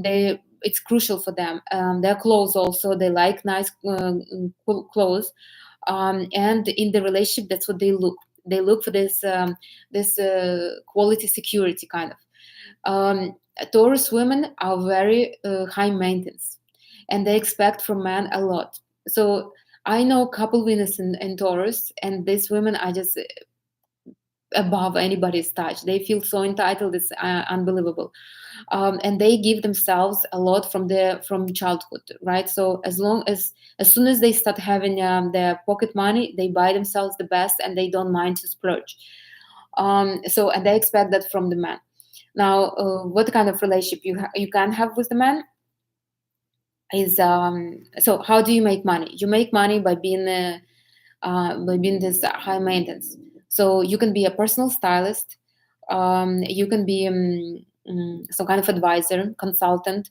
They It's crucial for them. Their clothes also. They like nice clothes, and in the relationship, that's what they look. They look for this quality security kind of. Taurus women are very high maintenance, and they expect from men a lot. So I know a couple Venus in Taurus, and these women are just above anybody's touch. They feel so entitled; it's unbelievable, and they give themselves a lot from childhood, right? So as soon as they start having their pocket money, they buy themselves the best, and they don't mind to splurge. So and they expect that from the man. Now, what kind of relationship you can have with the man is so how do you make money? You make money by being this high maintenance. So you can be a personal stylist, you can be some kind of advisor, consultant.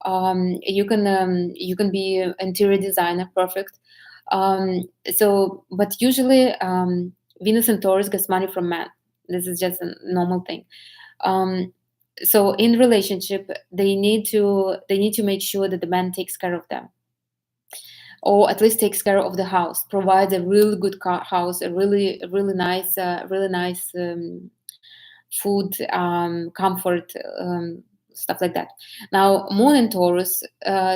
You can be an interior designer, perfect. But usually Venus and Taurus gets money from men. This is just a normal thing. Um, so in relationship, they need to make sure that the man takes care of them, or at least takes care of the house, provides a really good house, a really nice, food, comfort, stuff like that. Now, Moon and Taurus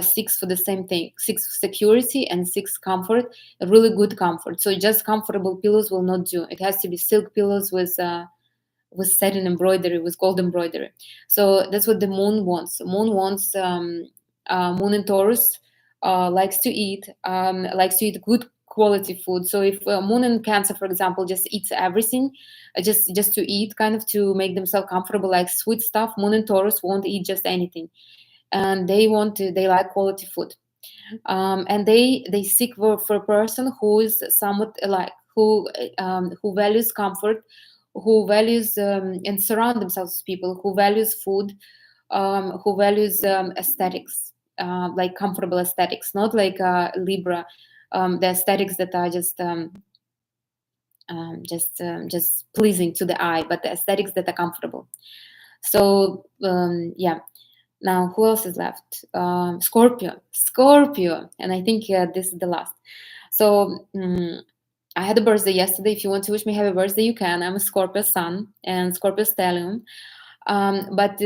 seeks for the same thing: seeks security and seeks comfort, a really good comfort. So just comfortable pillows will not do. It has to be silk pillows with satin embroidery, with gold embroidery. So that's what the Moon wants. Moon in Taurus likes to eat good quality food. So if Moon in Cancer, for example, just eats everything, just to eat, kind of to make themselves comfortable, like sweet stuff, Moon in Taurus won't eat just anything, and they like quality food. And they seek for a person who is somewhat alike, who values comfort, who values and surround themselves with people who values food, who values aesthetics, like comfortable aesthetics, not like Libra, the aesthetics that are just pleasing to the eye, but the aesthetics that are comfortable. So yeah. Now, who else is left? Scorpio, and I think this is the last. So I had a birthday yesterday. If you want to wish me happy birthday, you can. I'm a Scorpio sun and Scorpio stellium. But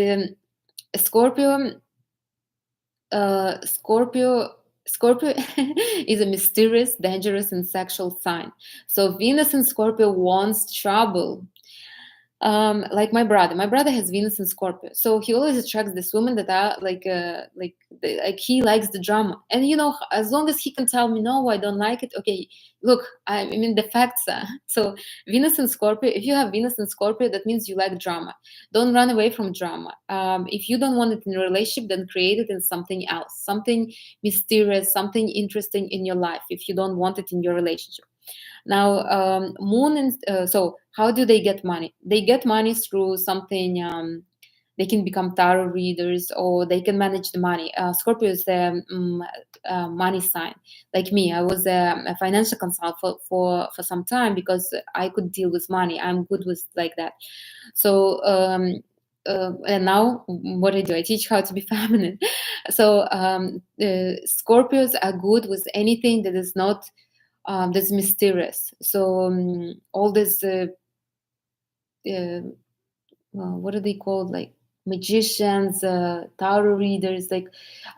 Scorpio, Scorpio is a mysterious, dangerous, and sexual sign. So Venus in Scorpio wants trouble. Like my brother has Venus in Scorpio, so he always attracts this woman that are like he likes the drama. And as long as he can tell me no, I don't like it, okay, look, I mean the facts are so Venus in Scorpio. If you have Venus in Scorpio, that means you like drama. Don't run away from drama. If you don't want it in a relationship, then create it in something else, something mysterious, something interesting in your life, if you don't want it in your relationship. Now, Moon and so how do they get money? They get money through something. They can become tarot readers, or they can manage the money. Scorpio is the money sign. Like me, I was a financial consultant for some time, because I could deal with money. I'm good with like that. So and now what I do, I teach how to be feminine. So Scorpios are good with anything that is not that's mysterious. So all this what are they called, like magicians, tarot readers. Like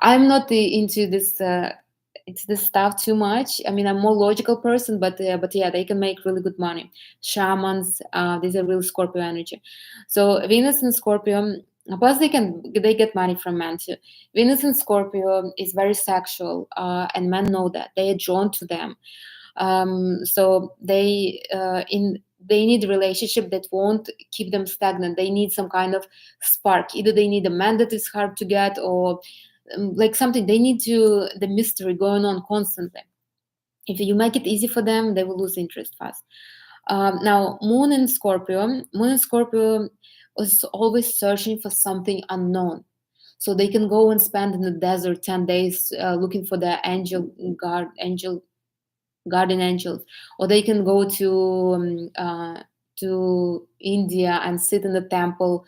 I'm not into this it's this stuff too much. I mean, I'm more logical person, but yeah, they can make really good money. Shamans, these are real Scorpio energy. So Venus and Scorpio, plus they get money from men too. Venus and Scorpio is very sexual, and men know that. They are drawn to them. So they need a relationship that won't keep them stagnant. They need some kind of spark. Either they need a man that is hard to get, or like something. They need the mystery going on constantly. If you make it easy for them, they will lose interest fast. Now, Moon in Scorpio is always searching for something unknown. So they can go and spend in the desert 10 days looking for the guardian angels, or they can go to India and sit in the temple.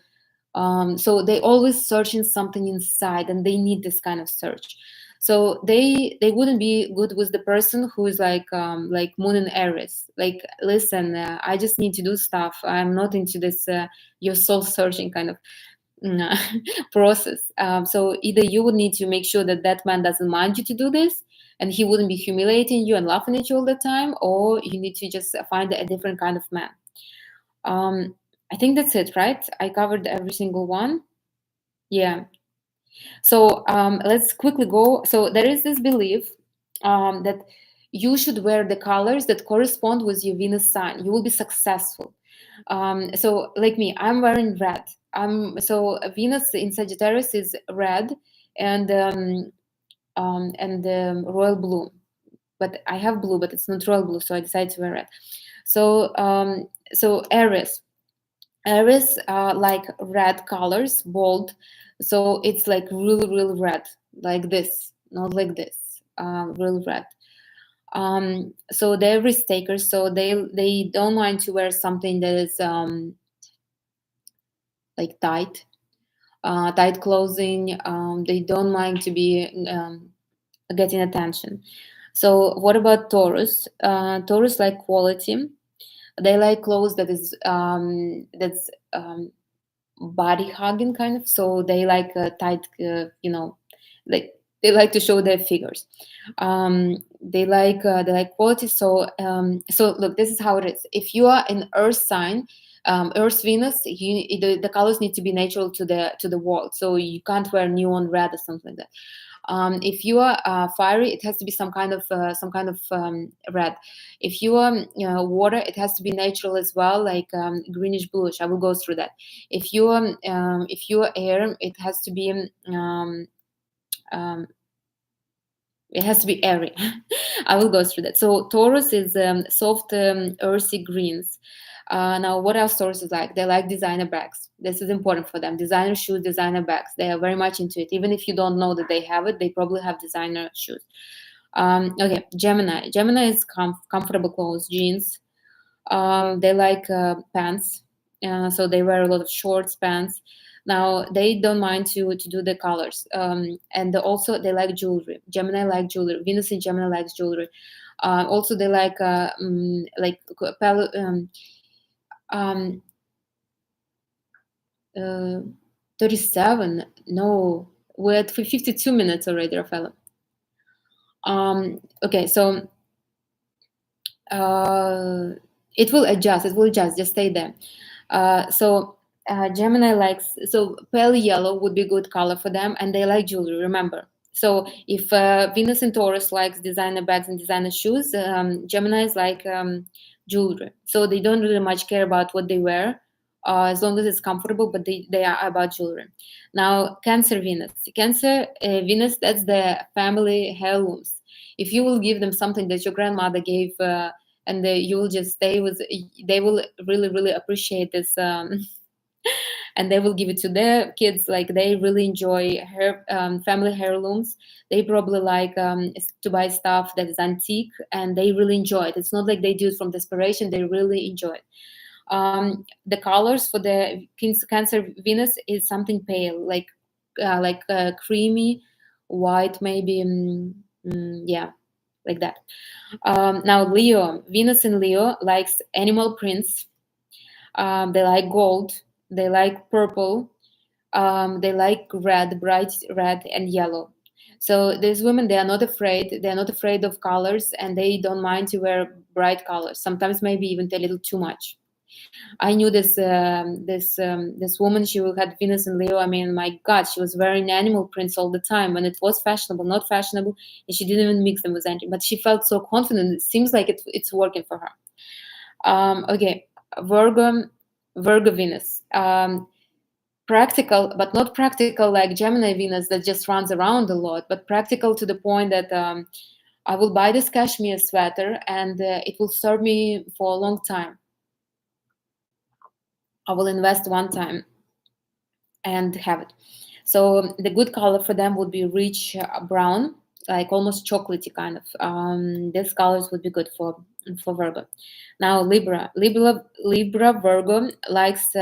So they always searching something inside, and they need this kind of search. So they wouldn't be good with the person who is like Moon in Aries. Like, listen, I just need to do stuff. I'm not into this your soul searching kind of mm, process. So either you would need to make sure that that man doesn't mind you to do this, and he wouldn't be humiliating you and laughing at you all the time, or you need to just find a different kind of man. I think that's it, right? I covered every single one. Yeah. So let's quickly go. So there is this belief that you should wear the colors that correspond with your Venus sign. You will be successful. So like me, I'm wearing red. So Venus in Sagittarius is red and royal blue. But I have blue, but it's not royal blue, so I decided to wear red. So Aries like red colors, bold. So it's like real red, like this, not like this, real red. So they're risk takers, so they don't mind to wear something that is like tight clothing. They don't mind to be getting attention. So what about Taurus? Taurus like quality. They like clothes that's body hugging kind of. So they like tight, like they like to show their figures. They like quality. So look, this is how it is. If you are an Earth sign, Earth Venus, the colors need to be natural to the world. So you can't wear neon red or something like that. If you are fiery, it has to be some kind of red. If you are water, it has to be natural as well, like greenish bluish. I will go through that. If you are air, it has to be um, it has to be airy. I will go through that. So Taurus is soft, earthy greens. Now, what else Taurus is like? They like designer bags. This is important for them. Designer shoes, designer bags. They are very much into it. Even if you don't know that they have it, they probably have designer shoes. Okay, Gemini. Gemini is comfortable clothes, jeans. They like pants. So they wear a lot of shorts, pants. Now they don't mind to do the colors, and also they like jewelry. Gemini like jewelry. Venus in Gemini likes jewelry. Also they like um, uh, 37. No, we're at 52 minutes already, Rafaela. Okay, so it will adjust. It will adjust. Just stay there. Gemini likes, so pale yellow would be good color for them, and they like jewelry. Remember. So if Venus in Taurus likes designer bags and designer shoes, Geminis like jewelry. So they don't really much care about what they wear, as long as it's comfortable. But they are about jewelry. Now Cancer Venus. Cancer Venus, that's the family heirlooms. If you will give them something that your grandmother gave. And you will just stay with, they will really appreciate this, and they will give it to their kids. Like, they really enjoy family heirlooms. They probably like to buy stuff that is antique, and they really enjoy it. It's not like they do it from desperation. They really enjoy it. The colors for the Cancer Venus is something pale, like creamy white, maybe. Yeah, like that. Now Leo, Venus in Leo likes animal prints. They like gold. They like purple. They like red, bright red and yellow. So these women, they are not afraid. They are not afraid of colors, and they don't mind to wear bright colors. Sometimes maybe even a little too much. I knew this woman. She had Venus in Leo. I mean, my God, she was wearing animal prints all the time when it was fashionable, not fashionable, and she didn't even mix them with anything. But she felt so confident. It seems like it's working for her. Okay, Virgo, Virgo Venus. Practical, but not practical like Gemini Venus that just runs around a lot, but practical to the point that I will buy this cashmere sweater and it will serve me for a long time. I will invest one time and have it. So the good color for them would be rich brown, like almost chocolatey kind of. These colors would be good for Virgo. Now Libra Virgo likes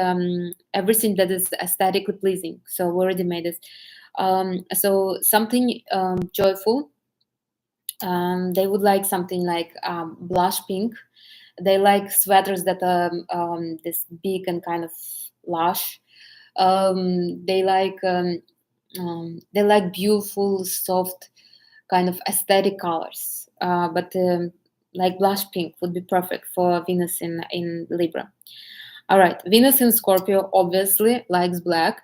everything that is aesthetically pleasing. So we already made this. So something joyful. They would like something like blush pink. They like sweaters that are this big and kind of lush. They like beautiful, soft, kind of aesthetic colors. But like blush pink would be perfect for Venus in Libra. All right, Venus in Scorpio obviously likes black.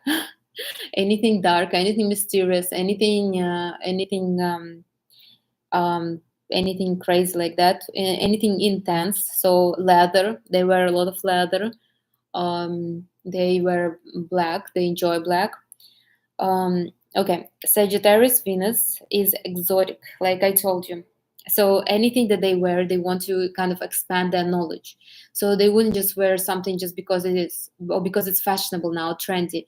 Anything dark, anything mysterious, anything crazy like that, anything intense. So leather, they wear a lot of leather. They wear black, they enjoy black. Okay, Sagittarius Venus is exotic, like I told you. So anything that they wear, they want to kind of expand their knowledge. So they wouldn't just wear something just because it is, or because it's fashionable now, trendy.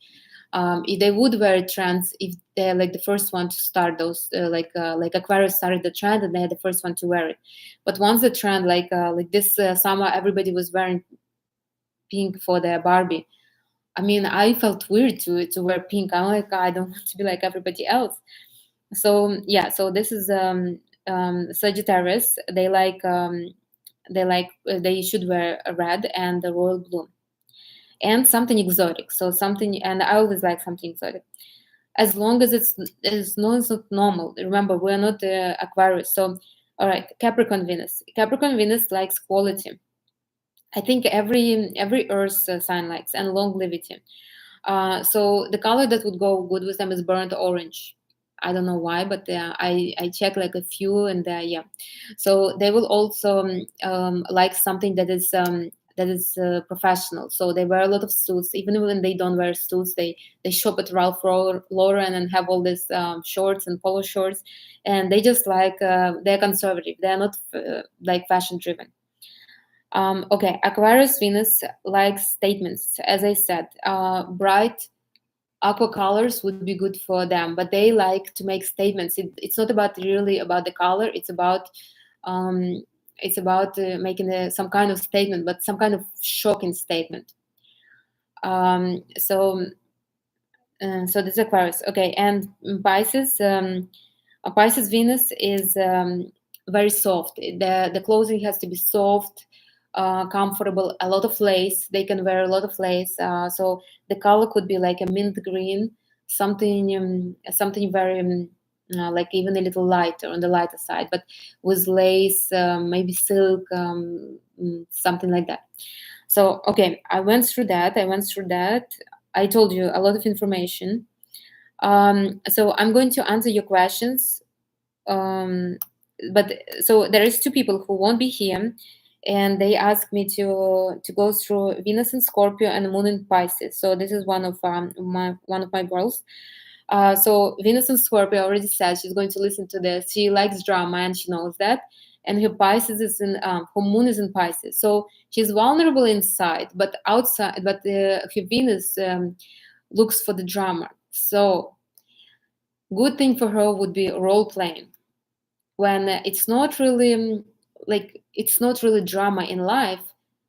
If they would wear trends, if they're like the first one to start those, like Aquarius started the trend and they're the first one to wear it. But once the trend, like this summer, everybody was wearing pink for their Barbie. I mean, I felt weird to wear pink. I'm like, I don't want to be like everybody else. So yeah, so this is Sagittarius. They should wear a red and the royal blue and something exotic. So something, and I always like something exotic, as long as it's not normal. Remember, we're not Aquarius. So all right, Capricorn Venus. Capricorn Venus likes quality. I think every Earth sign likes, and longevity. So the color that would go good with them is burnt orange. I don't know why, but I checked like a few, and yeah. So they will also like something that is professional. So they wear a lot of suits, even when they don't wear suits. They shop at Ralph Lauren and have all these shorts and polo shorts, and they just like they're conservative. They're not like fashion driven. Okay, Aquarius Venus likes statements. As I said, bright aqua colors would be good for them, but they like to make statements. It's not about really about the color. It's about making some kind of statement, but some kind of shocking statement. So this is Aquarius. Okay, and Pisces. Pisces Venus is very soft. The clothing has to be soft, comfortable, a lot of lace. They can wear a lot of lace. So the color could be like a mint green, something very like even a little lighter, on the lighter side, but with lace, maybe silk, something like that. So okay, I went through that. I told you a lot of information. So I'm going to answer your questions. But so there is two people who won't be here, and they asked me to go through Venus in Scorpio and Moon in Pisces. So this is one of my girls. So Venus in Scorpio already said she's going to listen to this. She likes drama and she knows that. And her Pisces is in her Moon is in Pisces. So she's vulnerable inside, but outside. But her Venus looks for the drama. So good thing for her would be role playing, when it's not really drama in life,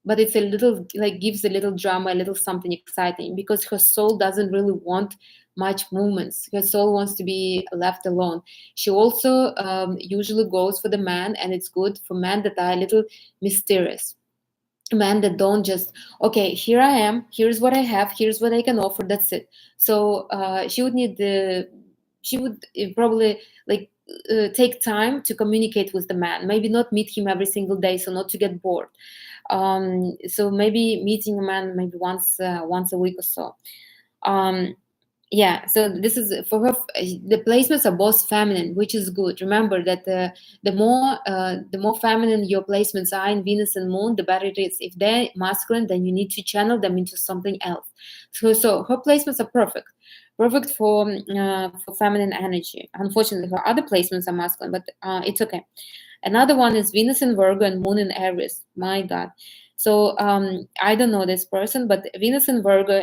but it's a little, like, gives a little drama, a little something exciting, because her soul doesn't really want much movements. Her soul wants to be left alone. She also usually goes for the man, and it's good for men that are a little mysterious, men that don't just, okay, here I am, here's what I have, here's what I can offer, that's it. So she would probably like take time to communicate with the man, maybe not meet him every single day, so not to get bored. So maybe meeting a man maybe once a week or so. Yeah, so this is for her. The placements are both feminine, which is good. Remember that the more feminine your placements are in Venus and Moon, the better it is. If they're masculine, then you need to channel them into something else. So her placements are perfect for feminine energy. Unfortunately, her other placements are masculine, but it's okay. Another one is Venus in Virgo and Moon in Aries. My God. So I don't know this person, but Venus in Virgo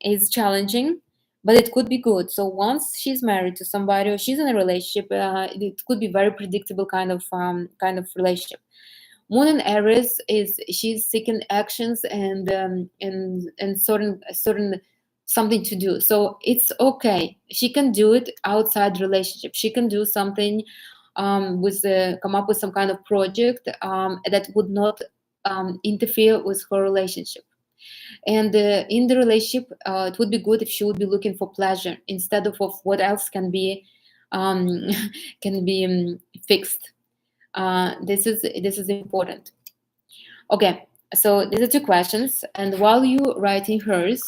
is challenging, but it could be good. So once she's married to somebody or she's in a relationship, it could be very predictable kind of relationship. Moon in Aries is she's seeking actions and certain something to do. So it's okay. She can do it outside relationship. She can do something come up with some kind of project that would not interfere with her relationship. And in the relationship, it would be good if she would be looking for pleasure instead of what else um, can be fixed. This is important. Okay, so these are two questions, and while you writing hers,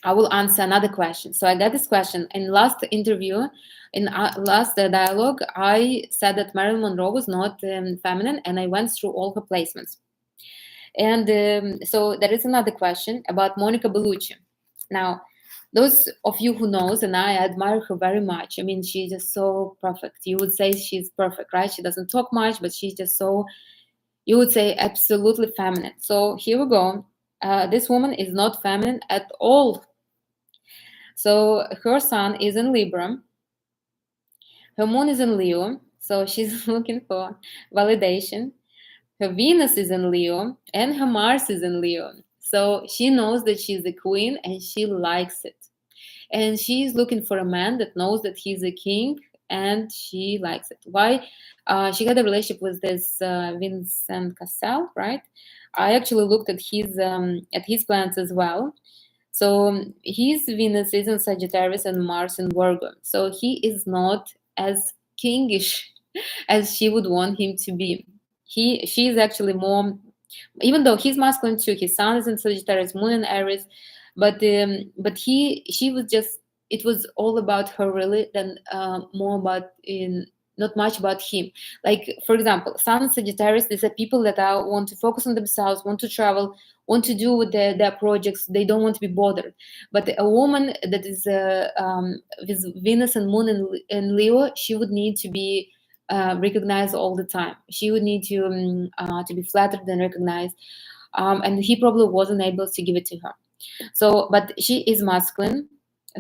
I will answer another question. So I got this question in last interview, in last dialogue. I said that Marilyn Monroe was not feminine, and I went through all her placements. And so there is another question about Monica Bellucci. Now, those of you who knows, and I admire her very much. I mean, she's just so perfect. You would say she's perfect, right? She doesn't talk much, but she's just so, you would say, absolutely feminine. So here we go. This woman is not feminine at all. So her sun is in Libra. Her moon is in Leo. So she's looking for validation. Her Venus is in Leo and her Mars is in Leo. So she knows that she's a queen and she likes it. And she's looking for a man that knows that he's a king and she likes it. Why? She had a relationship with this Vincent Cassel, right? I actually looked at his plans as well. So his Venus is in Sagittarius and Mars in Virgo. So he is not as kingish as she would want him to be. She is actually more, even though he's masculine too. His sun is in Sagittarius, moon in Aries, but she was just, it was all about her really, than more about in not much about him. Like for example, sun in Sagittarius, these are people that want to focus on themselves, want to travel, want to do with their projects. They don't want to be bothered. But a woman that is with Venus and moon in Leo, she would need to be recognized all the time. She would need to be flattered and recognized, and he probably wasn't able to give it to her. So, but she is masculine.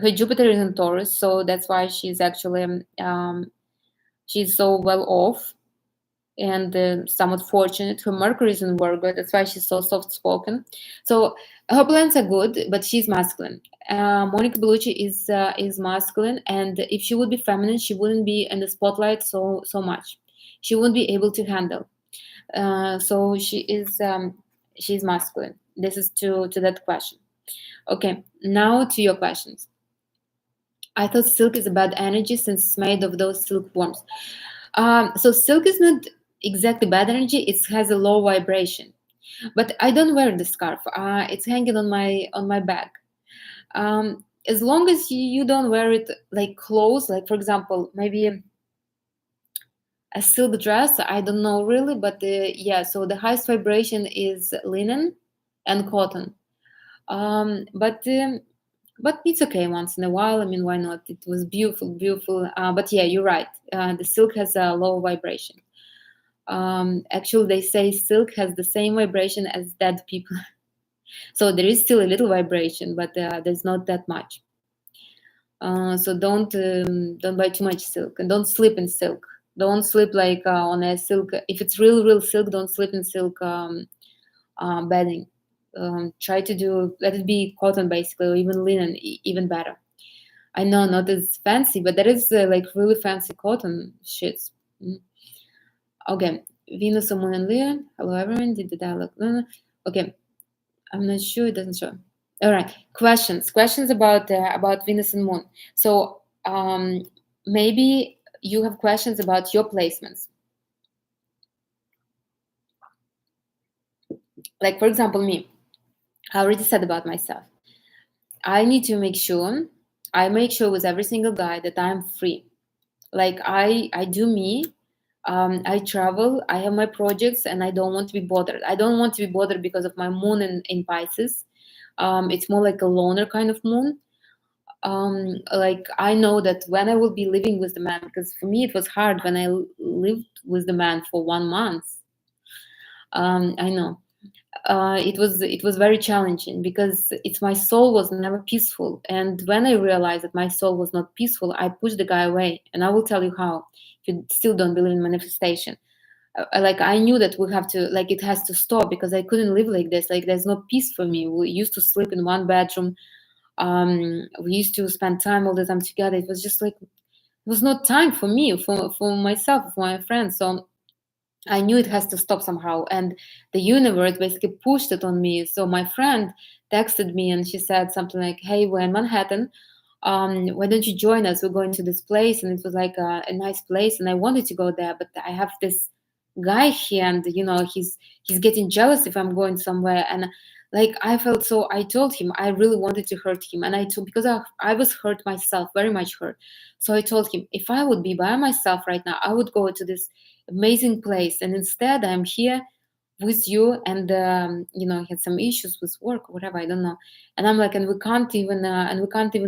Her Jupiter is in Taurus, so that's why she's actually she's so well off and somewhat fortunate. Her Mercury is in Virgo, that's why she's so soft spoken. So her plans are good, but she's masculine. Monica Bellucci is masculine, and if she would be feminine, she wouldn't be in the spotlight so much. She wouldn't be able to handle. So she's masculine. This is to that question. Okay, now to your questions. I thought silk is a bad energy since it's made of those silkworms. So silk is not exactly bad energy. It has a low vibration. But I don't wear the scarf. It's hanging on my back. As long as you don't wear it like clothes, like for example, maybe a silk dress. I don't know really, but yeah. So the highest vibration is linen and cotton. But it's okay once in a while. I mean, why not? It was beautiful, beautiful. But yeah, you're right. The silk has a low vibration. Actually, they say silk has the same vibration as dead people. So there is still a little vibration, but there's not that much. So don't buy too much silk, and don't sleep in silk. Don't sleep like on a silk. If it's real silk, don't sleep in silk bedding. Try to let it be cotton basically, or even linen, even better. I know not as fancy, but there is like really fancy cotton sheets. Okay, Venus or Moon and Leo. Hello everyone. Did the dialogue? Okay, I'm not sure. It doesn't show. All right, questions about Venus and Moon. So maybe you have questions about your placements. like for example, me, I already said about myself, I need to make sure, I make sure with every single guy that I'm free. Like I do me. I travel, I have my projects, and I don't want to be bothered. I don't want to be bothered because of my moon in Pisces. It's more like a loner kind of moon. Like I know that when I will be living with the man, because for me it was hard when I lived with the man for 1 month. I know it was very challenging because it's my soul was never peaceful, and when I realized that my soul was not peaceful, I pushed the guy away, and I will tell you how. If you still don't believe in manifestation, like I knew that we have to, like it has to stop, because I couldn't live like this. Like there's no peace for me. We used to sleep in one bedroom. We used to spend time all the time together. It was just like it was not time for me, for myself, for my friends. So I knew it has to stop somehow. And the universe basically pushed it on me. So my friend texted me and she said something like, "Hey, we're in Manhattan. Why don't you join us? We're going to this place." And it was like a nice place. And I wanted to go there, but I have this guy here, and he's getting jealous if I'm going somewhere. And like I felt, so I told him I really wanted to hurt him. And I told, because I was hurt myself, very much hurt. So I told him, if I would be by myself right now, I would go to this amazing place, and instead I'm here with you. And he had some issues with work or whatever, I don't know. And I'm like, and we can't even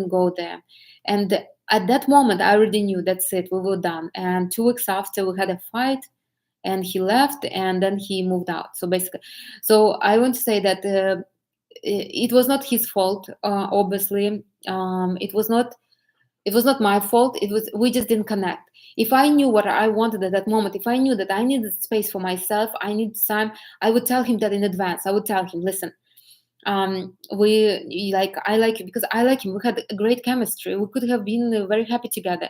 go there. And at that moment I already knew that's it, we were done. And 2 weeks after, we had a fight, and he left, and then he moved out. So basically, so I want to say that it was not his fault, obviously. It was not my fault. It was, we just didn't connect. If I knew what I wanted at that moment, if I knew that I needed space for myself, I need time, I would tell him that in advance. I would tell him, listen, we like, I like you because I like him. We had a great chemistry. We could have been very happy together.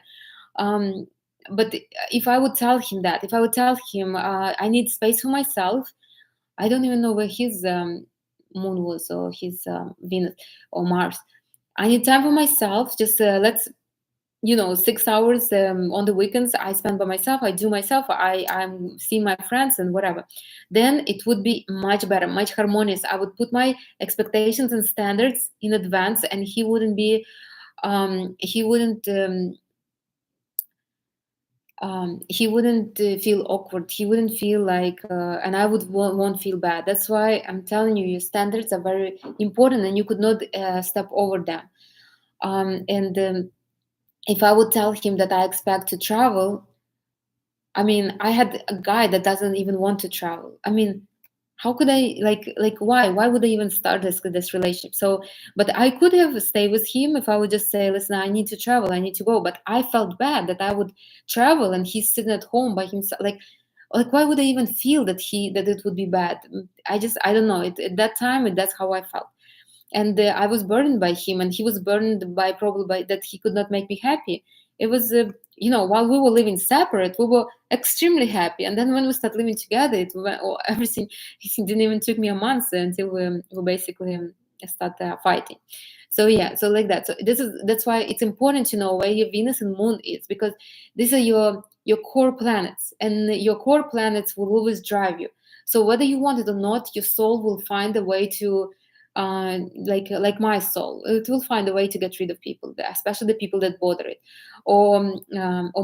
um, but if I would tell him that, if I would tell him I need space for myself, I don't even know where his moon was, or his Venus or Mars. I need time for myself. Just let's 6 hours on the weekends I spend by myself. I do myself. I'm seeing my friends and whatever. Then it would be much better, much harmonious. I would put my expectations and standards in advance, and he wouldn't feel awkward. He wouldn't feel like, and I won't feel bad. That's why I'm telling you, your standards are very important, and you could not step over them. And if I would tell him that I expect to travel, I mean, I had a guy that doesn't even want to travel. I mean, how could I, like why? Why would I even start this relationship? So, but I could have stayed with him if I would just say, listen, I need to travel, I need to go. But I felt bad that I would travel and he's sitting at home by himself. Like why would I even feel that it would be bad? I don't know. At that time, that's how I felt. And I was burdened by him, and he was burdened by, probably by, that he could not make me happy. It was while we were living separate, we were extremely happy, and then when we started living together, everything it didn't even took me a month until we basically start fighting. So yeah, so like that. So that's why it's important to know where your Venus and Moon is, because these are your core planets, and your core planets will always drive you. So whether you want it or not, your soul will find a way to, like my soul, it will find a way to get rid of people, especially the people that bother it, or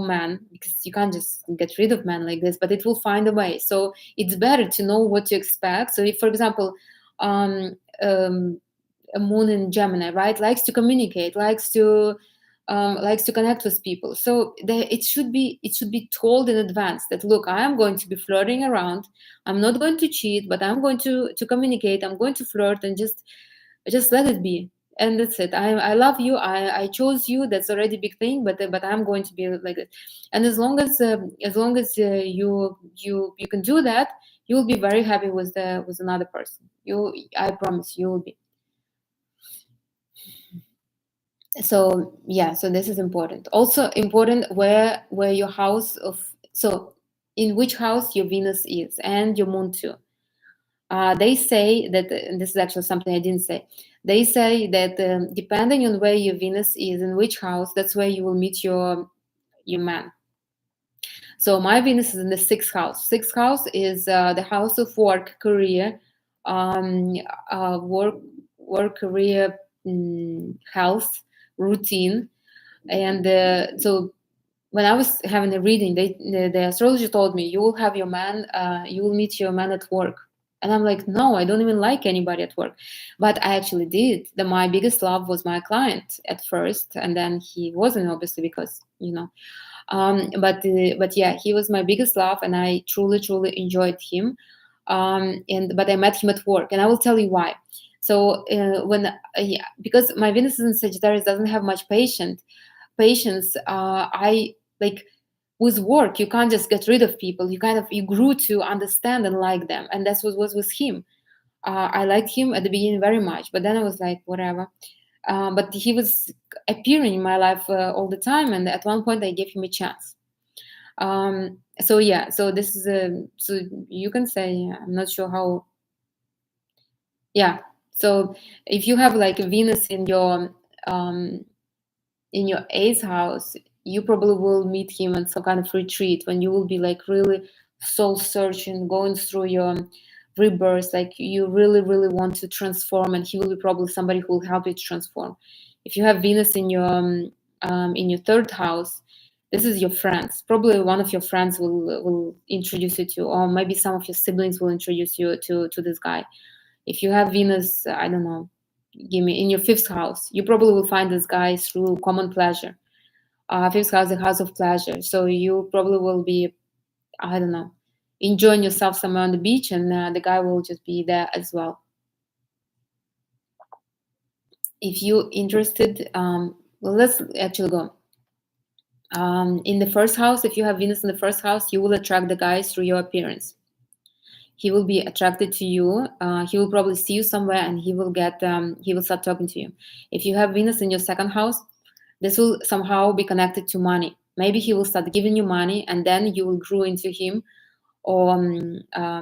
man, because you can't just get rid of man like this, but it will find a way. So it's better to know what to expect. So if, for example, um, um, a moon in Gemini, right, likes to communicate, likes to connect with people. So it should be told in advance that, look, I am going to be flirting around. I'm not going to cheat, but I'm going to communicate. I'm going to flirt, and just let it be. And that's it. I love you. I chose you. That's already a big thing. But I'm going to be like it. And as long as you can do that, you will be very happy with another person. I promise you will be. So yeah, so this is important. Also important where your house of, so in which house your Venus is, and your moon too. They say that, and this is actually something I didn't say. They say that depending on where your Venus is, in which house, that's where you will meet your man. So my Venus is in the sixth house. Sixth house is the house of work, career, um, work career, health, routine. And so when I was having a reading, the astrologer told me, you will have your man, you will meet your man at work. And I'm like, no, I don't even like anybody at work. But I actually did. My biggest love was my client at first, and then he wasn't, obviously, because but yeah, he was my biggest love, and I truly enjoyed him. And but I met him at work, and I will tell you why. So when yeah, because my Venus is in Sagittarius doesn't have much patience. I like, with work you can't just get rid of people. You grew to understand and like them, and that's what was with him. I liked him at the beginning very much, but then I was like, whatever. But he was appearing in my life all the time, and at one point I gave him a chance. So yeah, so this is a, so you can say, I'm not sure how. Yeah, so if you have like Venus um, in your eighth house, you probably will meet him in some kind of retreat when you will be like really soul searching, going through your rebirth. Like you really want to transform, and he will be probably somebody who will help you to transform. If you have Venus in your third house, this is your friends. Probably one of your friends will introduce you to, or maybe some of your siblings will introduce you to this guy. If you have Venus, I don't know, give me in your fifth house, you probably will find this guy through common pleasure. Fifth house, the house of pleasure. So you probably will be, I don't know, enjoying yourself somewhere on the beach, and the guy will just be there as well. If you're interested, well, let's actually go. In the first house, if you have Venus in the first house, you will attract the guys through your appearance. He will be attracted to you. He will probably see you somewhere, and he will start talking to you. If you have Venus in your second house, this will somehow be connected to money. Maybe he will start giving you money, and then you will grow into him, or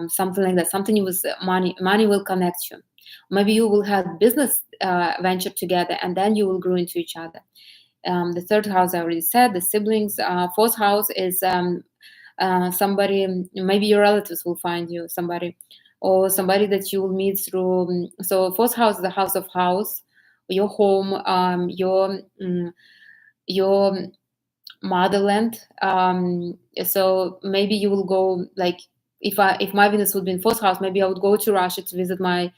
something like that. Something with money will connect you. Maybe you will have business venture together, and then you will grow into each other. The third house, I already said, the siblings. Fourth house is somebody, maybe your relatives will find you somebody, or somebody that you will meet through. So fourth house is the house, your home, your motherland. So maybe you will go, like, if my Venus would be in fourth house, maybe I would go to Russia to visit my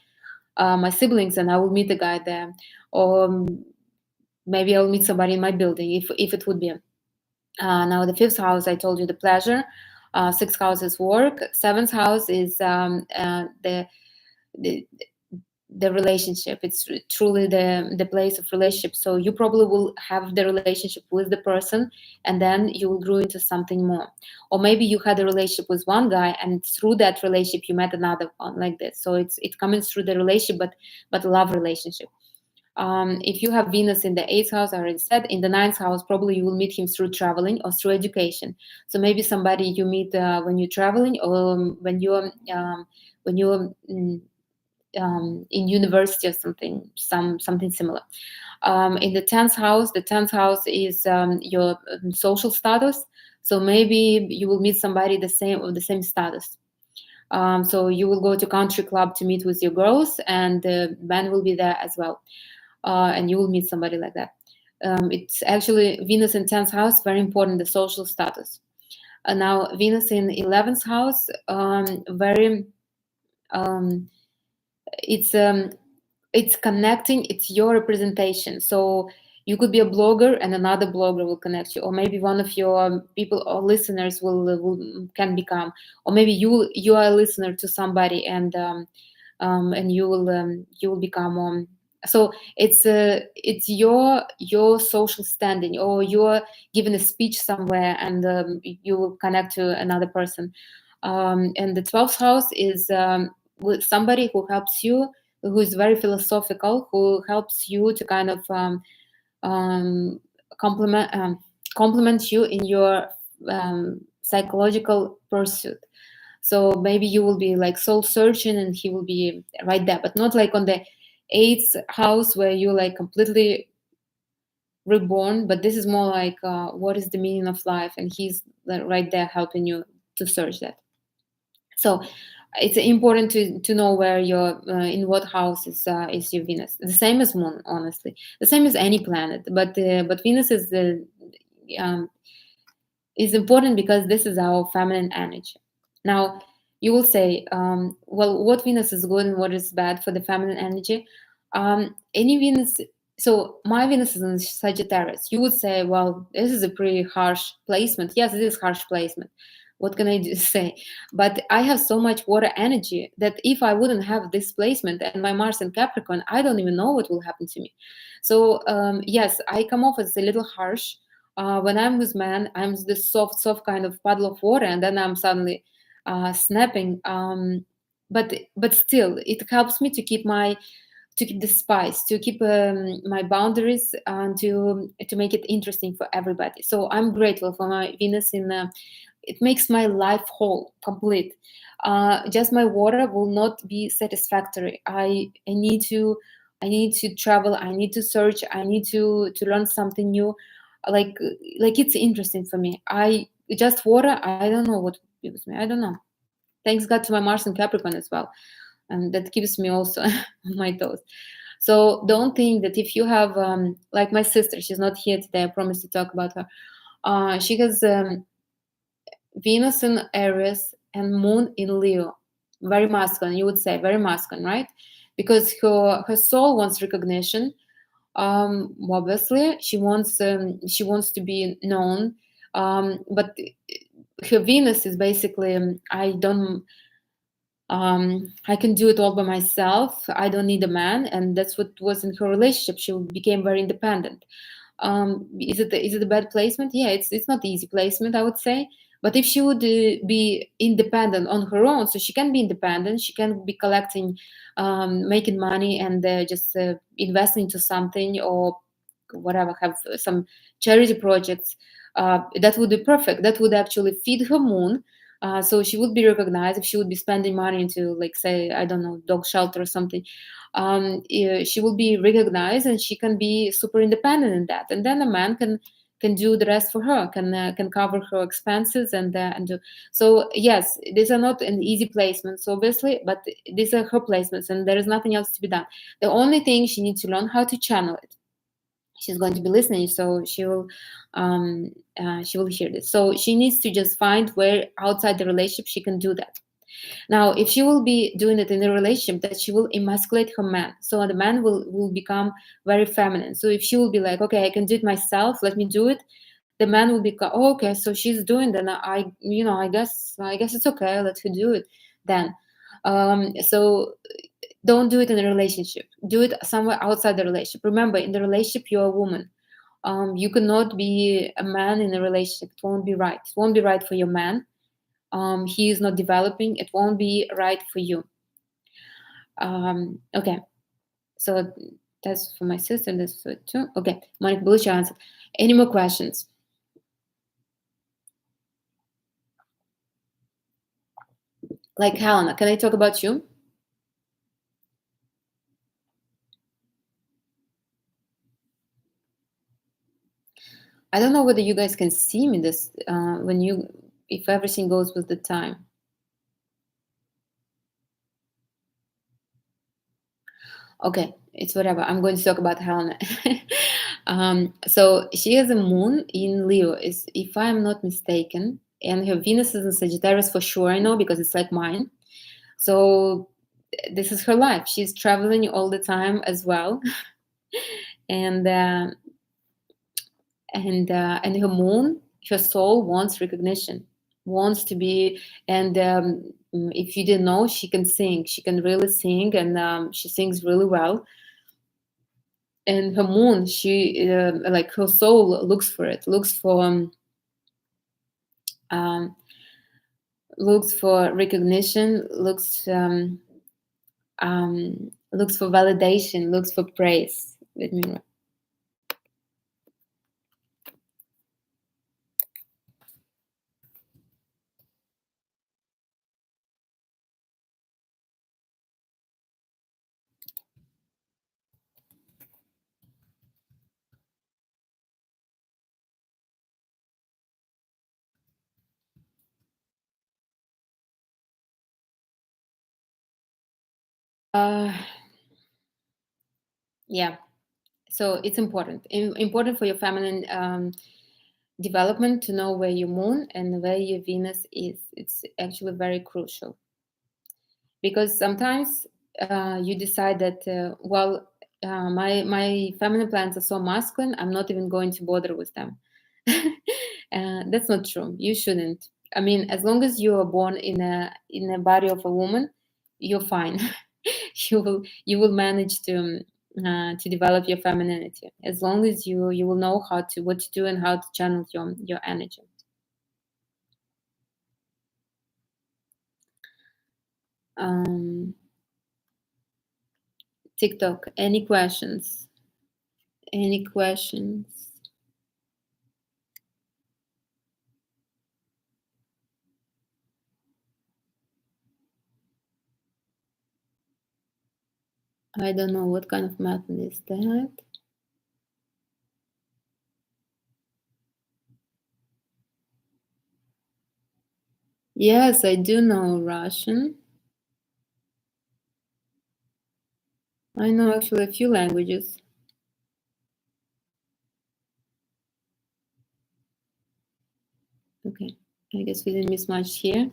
siblings, and I will meet a guy there, or maybe I will meet somebody in my building, if it would be. Now the fifth house, I told you, the pleasure. Sixth house is work. Seventh house is the the relationship. It's truly the place of relationship. So you probably will have the relationship with the person, and then you will grow into something more. Or maybe you had a relationship with one guy, and through that relationship you met another one, like this. So it comes through the relationship, but love relationship. If you have Venus in the eighth house, I already said, in the ninth house, probably you will meet him through traveling or through education. So maybe somebody you meet when you're traveling, or when you're in university, or something similar. In the 10th house is your social status. So maybe you will meet somebody the same status. So you will go to country club to meet with your girls, and the man will be there as well, and you will meet somebody like that. It's actually Venus in 10th house, very important, the social status. Now Venus in 11th house, very it's connecting, it's your representation. So you could be a blogger, and another blogger will connect you, or maybe one of your people or listeners can become, or maybe you are a listener to somebody, and you will become so it's your social standing, or you're giving a speech somewhere, and you will connect to another person. And the 12th house is with somebody who helps you, who is very philosophical, who helps you to kind of um, complement complement you in your psychological pursuit. So maybe you will be like soul searching, and he will be right there, but not like on the eighth house where you like completely reborn. But this is more like what is the meaning of life, and he's like, right there helping you to search that. So it's important to know where your in what house is your Venus. The same as Moon, honestly, the same as any planet. But Venus um, is important because this is our feminine energy. Now, you will say, well, what Venus is good and what is bad for the feminine energy? Any Venus, so my Venus is in Sagittarius. You would say, well, this is a pretty harsh placement. Yes, it is harsh placement. What can I say? But I have so much water energy that if I wouldn't have this placement and my Mars in Capricorn, I don't even know what will happen to me. So yes, I come off as a little harsh when I'm with men, I'm this soft kind of puddle of water, and then I'm suddenly snapping. But still, it helps me to keep the spice, to keep my boundaries, and to make it interesting for everybody. So I'm grateful for my Venus in. It makes my life whole, complete. Just my water will not be satisfactory. I need to travel. I need to search. I need to learn something new. Like like it's interesting for me. I just water. I don't know what gives me. I don't know. Thanks God to my Mars and Capricorn as well, and that keeps me also on my toes. So don't think that if you have like my sister, she's not here today. I promised to talk about her. She has Venus in Aries and Moon in Leo. Very masculine, you would say, very masculine, right? Because her soul wants recognition. Obviously, she wants to be known. But her Venus is basically I can do it all by myself. I don't need a man, and that's what was in her relationship. She became very independent. Is it a bad placement? Yeah, it's not easy placement, I would say. But if she would be independent on her own, so she can be independent, she can be collecting, making money, and just investing into something or whatever, have some charity projects. That would be perfect. That would actually feed her moon. So she would be recognized if she would be spending money into, like, say, I don't know, dog shelter or something. She will be recognized, and she can be super independent in that. And then a man can do the rest for her, can cover her expenses and do. So yes, these are not an easy placements, obviously, but these are her placements, and there is nothing else to be done. The only thing she needs to learn how to channel it. She's going to be listening, so she will hear this. So she needs to just find where outside the relationship she can do that. Now, if she will be doing it in a relationship, that she will emasculate her man, so the man will become very feminine. So if she will be like, okay, I can do it myself, let me do it, the man will become, oh, okay, so she's doing that. I guess it's okay, let her do it then. So don't do it in a relationship. Do it somewhere outside the relationship. Remember, in the relationship, you're a woman. You cannot be a man in a relationship. It won't be right. It won't be right for your man. He is not developing. It won't be right for you. Okay, so that's for my sister. That's for two. Okay, Monica Belucci answered. Any more questions? Like Helena, can I talk about you? I don't know whether you guys can see me this if everything goes with the time. Okay, it's whatever. I'm going to talk about Helena. So she has a moon in Leo, is if I'm not mistaken, and her Venus is in Sagittarius for sure. I know because it's like mine. So this is her life. She's traveling all the time as well, and and her moon, her soul wants recognition, wants to be. And if you didn't know, she can sing. She can really sing, and she sings really well. And her moon, she like her soul looks for it, um, looks for recognition, looks for validation, looks for praise. Let me Uh, yeah. So it's important for your feminine development to know where your moon and where your Venus is. It's actually very crucial because sometimes you decide that my feminine planets are so masculine, I'm not even going to bother with them. That's not true. You shouldn't. I mean, as long as you are born in a body of a woman, you're fine. You will manage to develop your femininity as long as you will know what to do and how to channel your energy. Um, TikTok. Any questions? Any questions? I don't know what kind of method is that. Yes, I do know Russian. I know actually a few languages. Okay, I guess we didn't miss much here.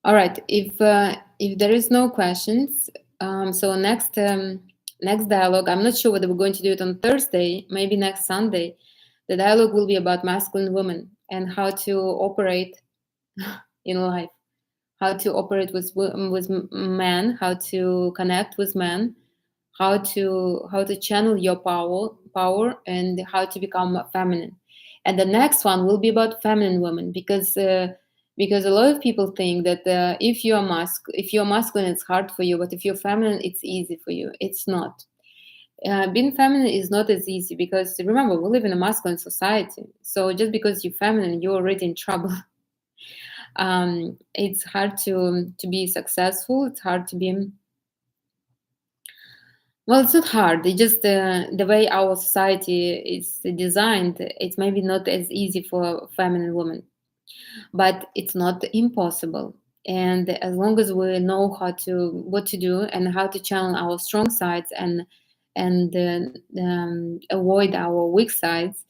All right, if there is no questions, so next dialogue. I'm not sure whether we're going to do it on Thursday, maybe next Sunday. The dialogue will be about masculine women and how to operate in life, how to operate with men, how to connect with men, how to channel your power, and how to become feminine. And the next one will be about feminine women because a lot of people think that if you're masculine it's hard for you, but if you're feminine it's easy for you. It's not. Being feminine is not as easy because remember we live in a masculine society, so just because you're feminine you're already in trouble. It's hard to be successful. It's hard to be. Well, it's not hard. It's just the way our society is designed. It's maybe not as easy for feminine women, but it's not impossible. And as long as we know what to do and how to channel our strong sides and avoid our weak sides,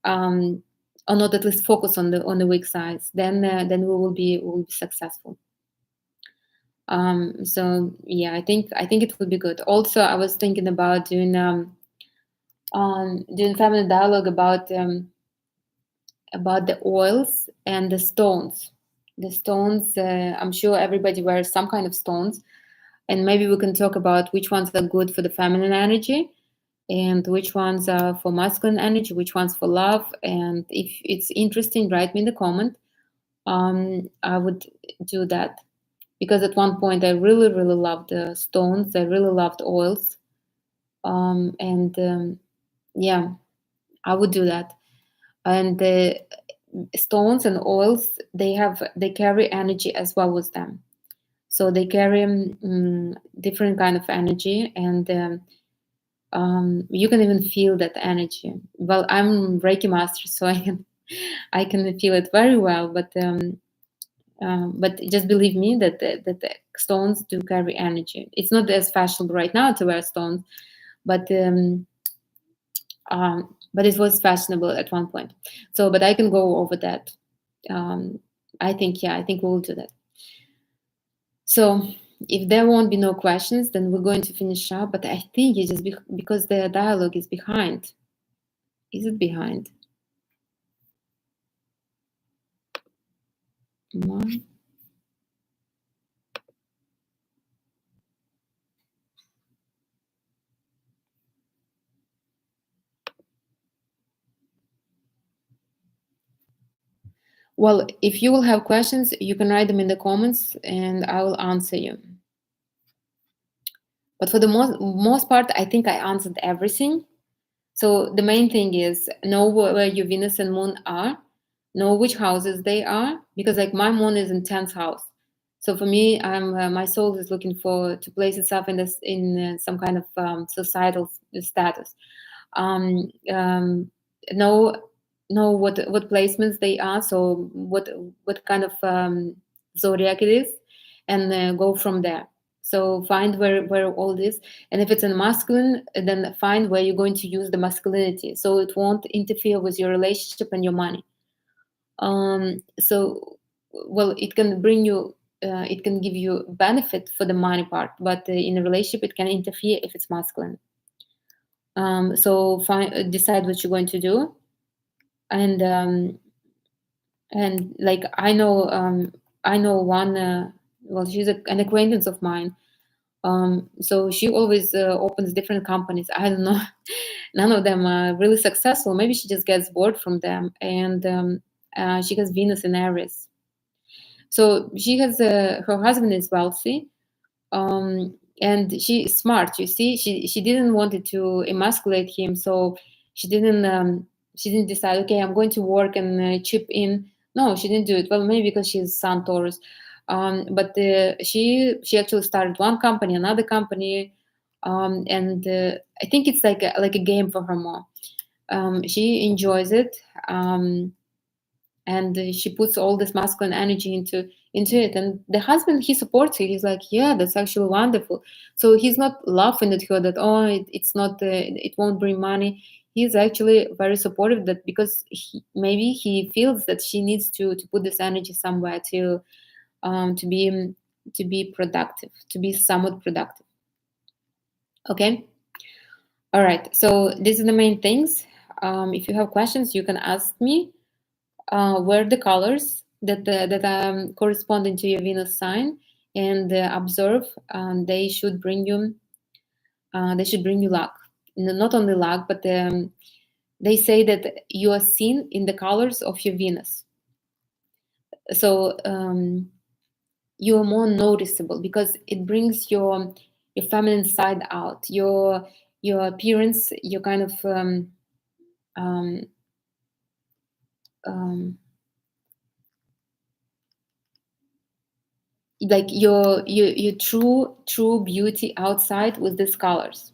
um, or not at least focus on the weak sides, then we will be successful. So yeah, I think it would be good. Also, I was thinking about doing family dialogue about the oils and the stones. The stones, I'm sure everybody wears some kind of stones, and maybe we can talk about which ones are good for the feminine energy and which ones are for masculine energy, which ones for love. And if it's interesting, write me in the comment. I would do that because at one point I really, really loved stones. I really loved oils, and yeah, I would do that. And the stones and oils, they carry energy as well with them. So they carry different kind of energy, and you can even feel that energy. Well, I'm Reiki master, so I can feel it very well. But just believe me that the stones do carry energy. It's not as fashionable right now to wear stones, but but it was fashionable at one point. So, but I can go over that. Um, I think we'll do that. So, if there won't be no questions, then we're going to finish up. But I think it's just because the dialogue is behind. Is it behind? One. Well, if you will have questions, you can write them in the comments, and I will answer you. But for the most part, I think I answered everything. So the main thing is know where your Venus and Moon are, know which houses they are, because like my Moon is in 10th house. So for me, my soul is looking to place itself in some kind of societal status. Um, um, know know what placements they are. So what kind of zodiac it is, and go from there. So find where all this, and if it's in masculine, then find where you're going to use the masculinity, so it won't interfere with your relationship and your money. So, well, it can bring you, it can give you benefit for the money part, but in a relationship, it can interfere if it's masculine. So find, decide what you're going to do, and like I know one. Well, she's an acquaintance of mine. So she always opens different companies. I don't know, none of them are really successful. Maybe she just gets bored from them, and she has Venus in Aries. So she has her husband is wealthy, and she is smart. You see, she didn't want it to emasculate him, so she didn't she didn't decide. Okay, I'm going to work and chip in. No, she didn't do it. Well, maybe because she's Sun Taurus, but she actually started one company, another company, and I think it's like a game for her more. She enjoys it. And she puts all this masculine energy into it, and the husband, he supports her. He's like, yeah, that's actually wonderful. So he's not laughing at her that, oh, it's not it won't bring money. He's actually very supportive, that because maybe he feels that she needs to put this energy somewhere to be productive, to be somewhat productive. Okay. All right, so these are the main things. If you have questions, you can ask me. Wear the colors that are corresponding to your Venus sign, and observe. They should bring you. They should bring you luck. Not only luck, but they say that you are seen in the colors of your Venus. So you are more noticeable because it brings your feminine side out. Your appearance. Your kind of um, um, like your true beauty outside with these colors.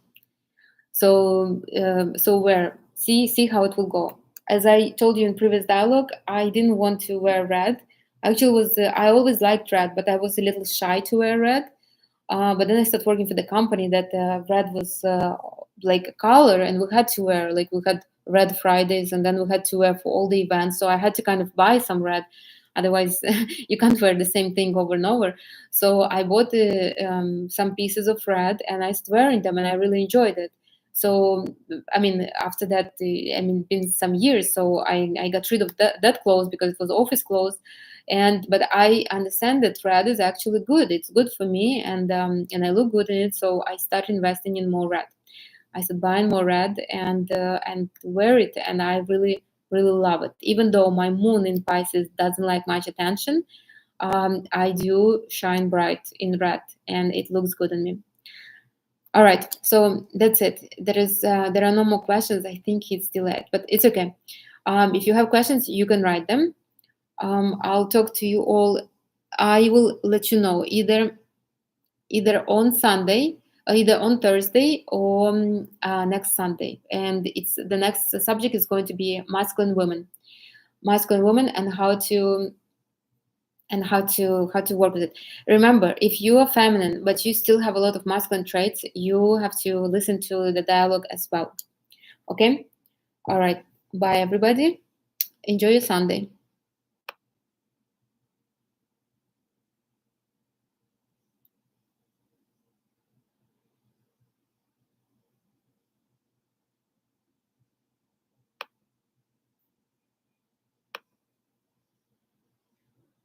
So so wear, see how it will go. As I told you in previous dialogue, I didn't want to wear red. Actually, was I always liked red, but I was a little shy to wear red. But then I started working for the company that red was like a color, and we had to wear, like we had red Fridays, and then we had to wear for all the events. So I had to kind of buy some red, otherwise you can't wear the same thing over and over. So I bought some pieces of red, and I started wearing them, and I really enjoyed it. So I mean, after that, I mean, been some years, so I got rid of that clothes because it was office clothes, but I understand that red is actually good. It's good for me, and I look good in it. So I started investing in more red. I started buying more red and wear it, and I really love it. Even though my moon in Pisces doesn't like much attention, I do shine bright in red, and it looks good on me. All right, so that's it. There are no more questions. I think it's delayed, but it's okay. If you have questions, you can write them. I'll talk to you all. I will let you know either on Sunday, either on Thursday, or next Sunday. And it's the next subject is going to be masculine women, and how to work with it. Remember, if you are feminine but you still have a lot of masculine traits, you have to listen to the dialogue as well. Okay. All right. Bye, everybody. Enjoy your Sunday.